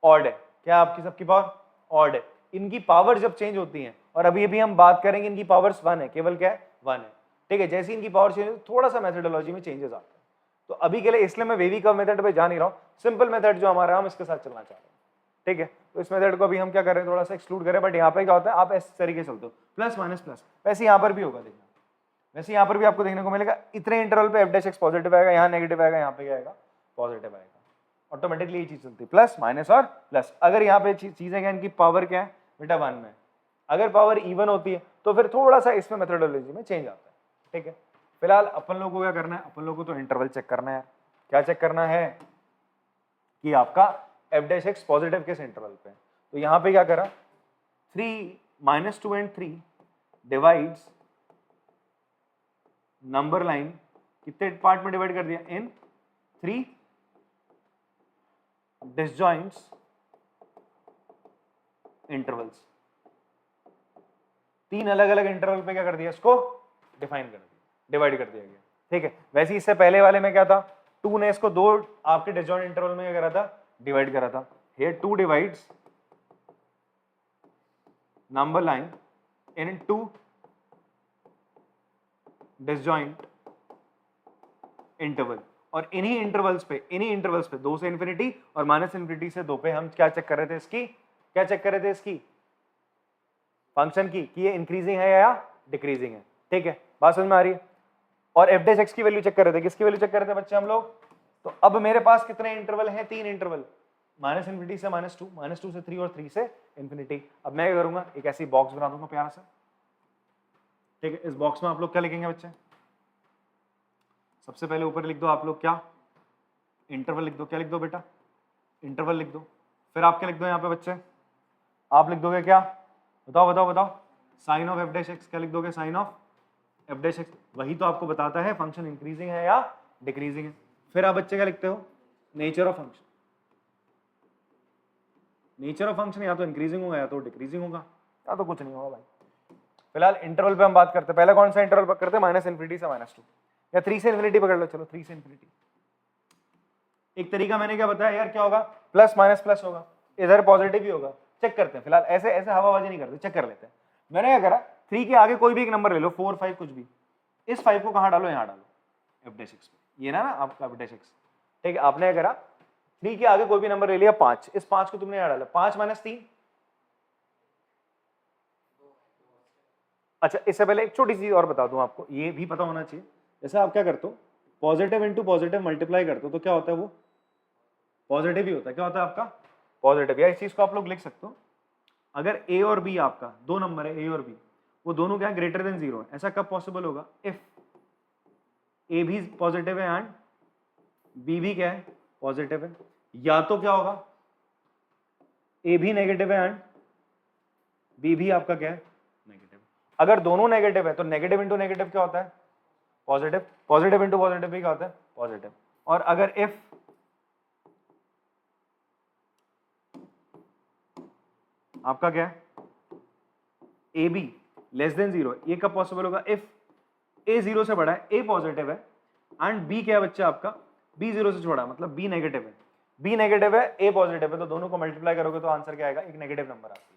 Speaker 1: ऑड है, क्या आपकी सबकी पावर ऑड है। इनकी पावर जब चेंज होती है, और अभी हम बात करेंगे इनकी पावर्स 1 है, केवल क्या है 1 है, ठीक है। जैसे इनकी पावर चेंज, थोड़ा सा मेथडोलॉजी में चेंजेस आते हैं, तो अभी के लिए इसलिए मैं वेवी कर्व मेथड पे जा नहीं रहा हूँ, सिंपल मेथड जो हमारा, हम इसके साथ चलना चाह रहे हैं, ठीक है। तो इस मेथड को अभी हम क्या कर रहे हैं, थोड़ा सा एक्सक्लूड करें, बट यहाँ पे क्या होता है, आप इस तरीके से चलते हो, प्लस माइनस प्लस, वैसे यहाँ पर भी होगा, देखना, वैसे यहाँ पर भी आपको देखने को मिलेगा, इतने इंटरवल पे एफ डैश एक्स पॉजिटिव आएगा, यहाँ नेगेटिव आएगा, यहाँ पे क्या आएगा, पॉजिटिव आएगा, ऑटोमेटिकली ये चीज चलती है, प्लस माइनस और प्लस। अगर यहाँ पे चीजें क्या, इनकी पावर क्या है बेटा 1 में, अगर पावर इवन होती है तो फिर थोड़ा सा इसमें मेथडोलॉजी में चेंज आता है, ठीक है। फिलहाल अपन लोगों को क्या करना है, अपन लोगों को तो इंटरवल चेक करना है, क्या चेक करना है कि आपका एफ डैश एक्स पॉजिटिव किस इंटरवल पे, तो यहाँ पे क्या करा, 3 -2 and 3 डिवाइड्स नंबर लाइन कितने पार्ट में डिवाइड कर दिया, इन 3 डिसजॉइंट्स इंटरवल्स। 3 अलग अलग इंटरवल पे क्या कर दिया, इसको डिफाइन कर दिया, डिवाइड कर दिया गया। ठीक है, वैसे इससे पहले वाले में क्या था, 2 ने इसको 2 आपके डिसजॉइंट इंटरवल में क्या करा था, डिवाइड करा था। Here 2 divides number line in 2 disjoint interval, और इन्हीं इंटरवल्स पे 2 से इंफिनिटी और -∞ से 2 पे हम क्या चेक कर रहे थे, इसकी क्या चेक कर रहे थे, इसकी फंक्शन की कि ये इंक्रीजिंग है या डिक्रीजिंग है। ठीक है, बात समझ में आ रही है। और f डैश x की वैल्यू चेक कर रहे थे, किसकी वैल्यू चेक कर रहे थे बच्चे हम लोग। तो अब मेरे पास कितने इंटरवल हैं, 3 इंटरवल, -∞ से -2 से 3 और 3 से इंफिनिटी। अब मैं क्या करूंगा, एक ऐसी बॉक्स बना दूंगा प्यारा सा। ठीक है, इस बॉक्स में आप लोग क्या लिखेंगे बच्चे, सबसे पहले ऊपर लिख दो आप लोग क्या, इंटरवल लिख दो। क्या लिख दो बेटा, इंटरवल लिख दो। फिर आप क्या लिख दो यहाँ पे बच्चे, आप लिख दोगे क्या, बताओ बताओ बताओ, sign of f dash x। क्या लिख दोगे, sign of f dash x। वही तो आपको बताता है फंक्शन इंक्रीजिंग है या डिक्रीजिंग है। फिर आप बच्चे क्या लिखते हो, nature of function. Nature of function या तो इंक्रीजिंग होगा या तो डिक्रीजिंग होगा, या तो कुछ नहीं होगा भाई। फिलहाल इंटरवल पे हम बात करते हैं। पहले कौन सा इंटरवल पकड़ते हैं, -∞ से -2 या 3 से इंफिनिटी पकड़ लो। चलो 3 से इंफिनिटी। एक तरीका मैंने क्या बताया यार, क्या होगा, प्लस माइनस प्लस होगा, इधर पॉजिटिव ही होगा। चेक करते हैं, फिलहाल ऐसे ऐसे हवाबाजी नहीं करते, चेक कर लेते हैं। मैंने क्या करा, 3 के आगे कोई भी एक नंबर ले लो, 4 5 कुछ भी, इस 5 को कहाँ डालो, यहाँ डालो f डैश x पे, ये ना आपका f डैश x। ठीक है, आपने क्या करा, 3 के आगे कोई भी नंबर ले लिया 5, इस 5 को तुमने यहाँ डाला, 5 - 3। अच्छा, इससे पहले एक छोटी सी और बता दूं आपको, ये भी पता होना चाहिए। जैसे आप क्या करते हो, पॉजिटिव इंटू पॉजिटिव मल्टीप्लाई करते हो तो क्या होता है, वो पॉजिटिव ही होता है। क्या होता है आपका, पॉजिटिव। या इस चीज को आप लोग लिख सकते हो, अगर a और b आपका 2 नंबर है, a और b, वो दोनों क्या है, ग्रेटर देन 0 है। ऐसा कब पॉसिबल होगा, इफ a भी पॉजिटिव है एंड b भी क्या है, पॉजिटिव है। या तो क्या होगा, a भी नेगेटिव है एंड b भी आपका क्या है, नेगेटिव। अगर दोनों नेगेटिव है तो नेगेटिव इंटू नेगेटिव क्या होता है, पॉजिटिव। पॉजिटिव इंटू पॉजिटिव भी क्या होता है, पॉजिटिव। और अगर इफ आपका क्या है, ए बी लेस देन 0, ये कब पॉसिबल होगा, इफ a 0 से बड़ा है, a पॉजिटिव है एंड b क्या है बच्चा आपका, b 0 से छोड़ा, मतलब b नेगेटिव है। b नेगेटिव है, a पॉजिटिव है, तो दोनों को मल्टीप्लाई करोगे तो आंसर क्या आएगा, एक नेगेटिव नंबर आती है।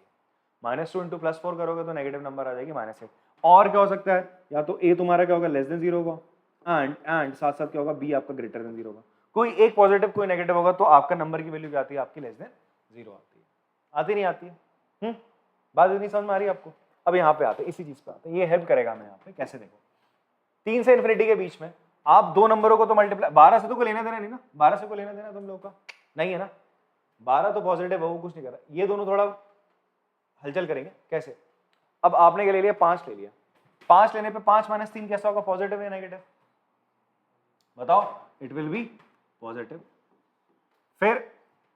Speaker 1: -2 इंटू +4 करोगे तो नेगेटिव नंबर आ जाएगी -8। और क्या हो सकता है, या तो a तुम्हारा क्या होगा, लेस देन 0 होगा एंड साथ साथ क्या होगा, b आपका ग्रेटर देन 0 होगा। कोई एक पॉजिटिव कोई नेगेटिव होगा तो आपका नंबर की वैल्यू क्या आती है, आपकी लेस देन 0 आती है। आती नहीं आती है, बात नहीं समझ में आ रही है आपको। अब यहाँ पे आते हैं, इसी चीज पे आते हैं, ये हेल्प करेगा हमें यहाँ पे। कैसे, देखो 3 से इन्फिनिटी के बीच में आप दो नंबरों को तो मल्टीप्लाई, 12 से तो कोई लेना देना नहीं ना, 12 से कोई लेना देना तुम लोगों का नहीं है ना, 12 तो पॉजिटिव है, वो कुछ नहीं कर रहा। ये दोनों थोड़ा हलचल करेंगे। कैसे, अब आपने क्या ले लिया, 5 ले लिया। 5 लेने पे 5 - 3 कैसा होगा, पॉजिटिव या नेगेटिव, बताओ, इट विल बी पॉजिटिव। फिर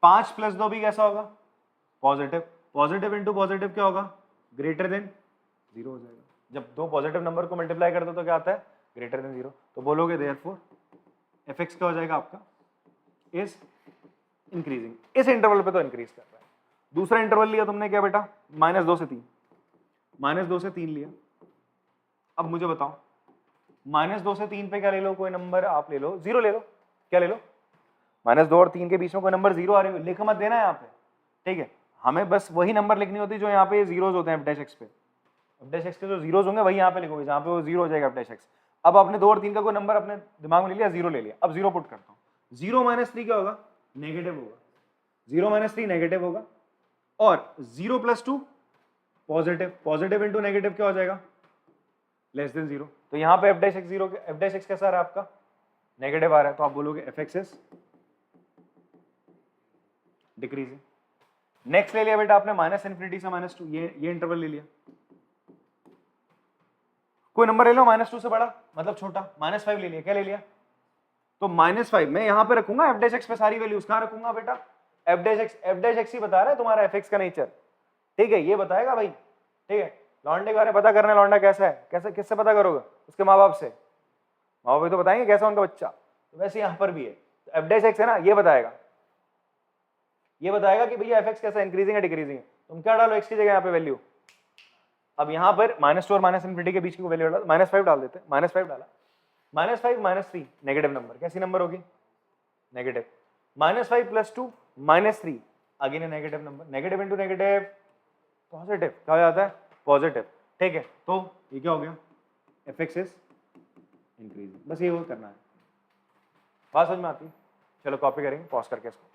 Speaker 1: 5 + 2 भी कैसा होगा, पॉजिटिव। पॉजिटिव इंटू पॉजिटिव क्या होगा, ग्रेटर देन 0 हो जाएगा। जब दो पॉजिटिव नंबर को मल्टीप्लाई कर दो तो क्या आता है, ग्रेटर देन 0। तो बोलोगे देयरफॉर fx क्या हो जाएगा आपका, इज इंक्रीजिंग। इस इंटरवल पे तो इंक्रीज कर रहा है। दूसरा इंटरवल लिया तुमने क्या बेटा, -2 से 3, -2 से 3 लिया। अब मुझे बताओ, -2 से 3 पे क्या ले लो, कोई नंबर आप ले लो, 0 ले लो। क्या ले लो, -2 और 3 के बीच में कोई नंबर 0 आ रही हो, लिख मत देना यहाँ पे, ठीक है। हमें बस वही नंबर लिखनी होती है जो यहाँ पे जीरोज होते हैं f डैश x पे। f डैश x के जो जीरोज होंगे वही यहाँ पे लिखोगे, जहाँ पे वो 0 हो जाएगा f डैश x। अब आपने 2 और 3 का कोई नंबर अपने दिमाग में ले लिया, 0 ले लिया। अब 0 पुट करता हूँ, 0 - 3 क्या होगा, नेगेटिव होगा। 0 - 3 नेगेटिव होगा, और 0 + 2 पॉजिटिव। पॉजिटिव इंटू नेगेटिव क्या हो जाएगा, लेस देन 0। तो यहाँ पे f dash x 0, f dash x कैसा आ रहा है आपका, नेगेटिव आ रहा है, तो आप बोलोगे fx इज डिक्रीजिंग। नेक्स्ट ले लिया बेटा आपने -∞ से -2, ये इंटरवल ले लिया। कोई नंबर ले लो -2 से बड़ा मतलब छोटा, -5 ले लिया। क्या ले लिया, तो -5 मैं यहाँ पे रखूंगा, f डैश x पे सारी वैल्यूज कहाँ रखूंगा बेटा, f डैश x ही बता रहा है तुम्हारा fx का नेचर, ठीक है, ये बताएगा भाई ठीक है, लौंडे के बारे में पता करना है, लौंडा कैसा है, कैसे किससे पता करोगे, उसके माँ बाप से, माँ बाप तो बताएंगे कैसा उनका बच्चा। तो वैसे यहाँ पर भी है, एफ डैश एक्स है ना, ये बताएगा कि भैया एफ एक्स कैसा इंक्रीजिंग है डिक्रीजिंग है। तुम क्या डालो एक्स की जगह यहाँ पे वैल्यू, अब यहाँ पर -2 और -∞ के बीच की वैल्यू डालो, -5 डाल देते हैं, -5 डाला, -5 -3 नेगेटिव नंबर, कैसी नंबर होगी negative, -5 + 2 -3 again a negative number, negative into negative positive, क्या हो जाता है पॉजिटिव। ठीक है, तो ये क्या हो गया, एफ एक्स इज इंक्रीजिंग, बस ये वो करना है, बात समझ में आती है। चलो कॉपी करेंगे पॉज करके इसको।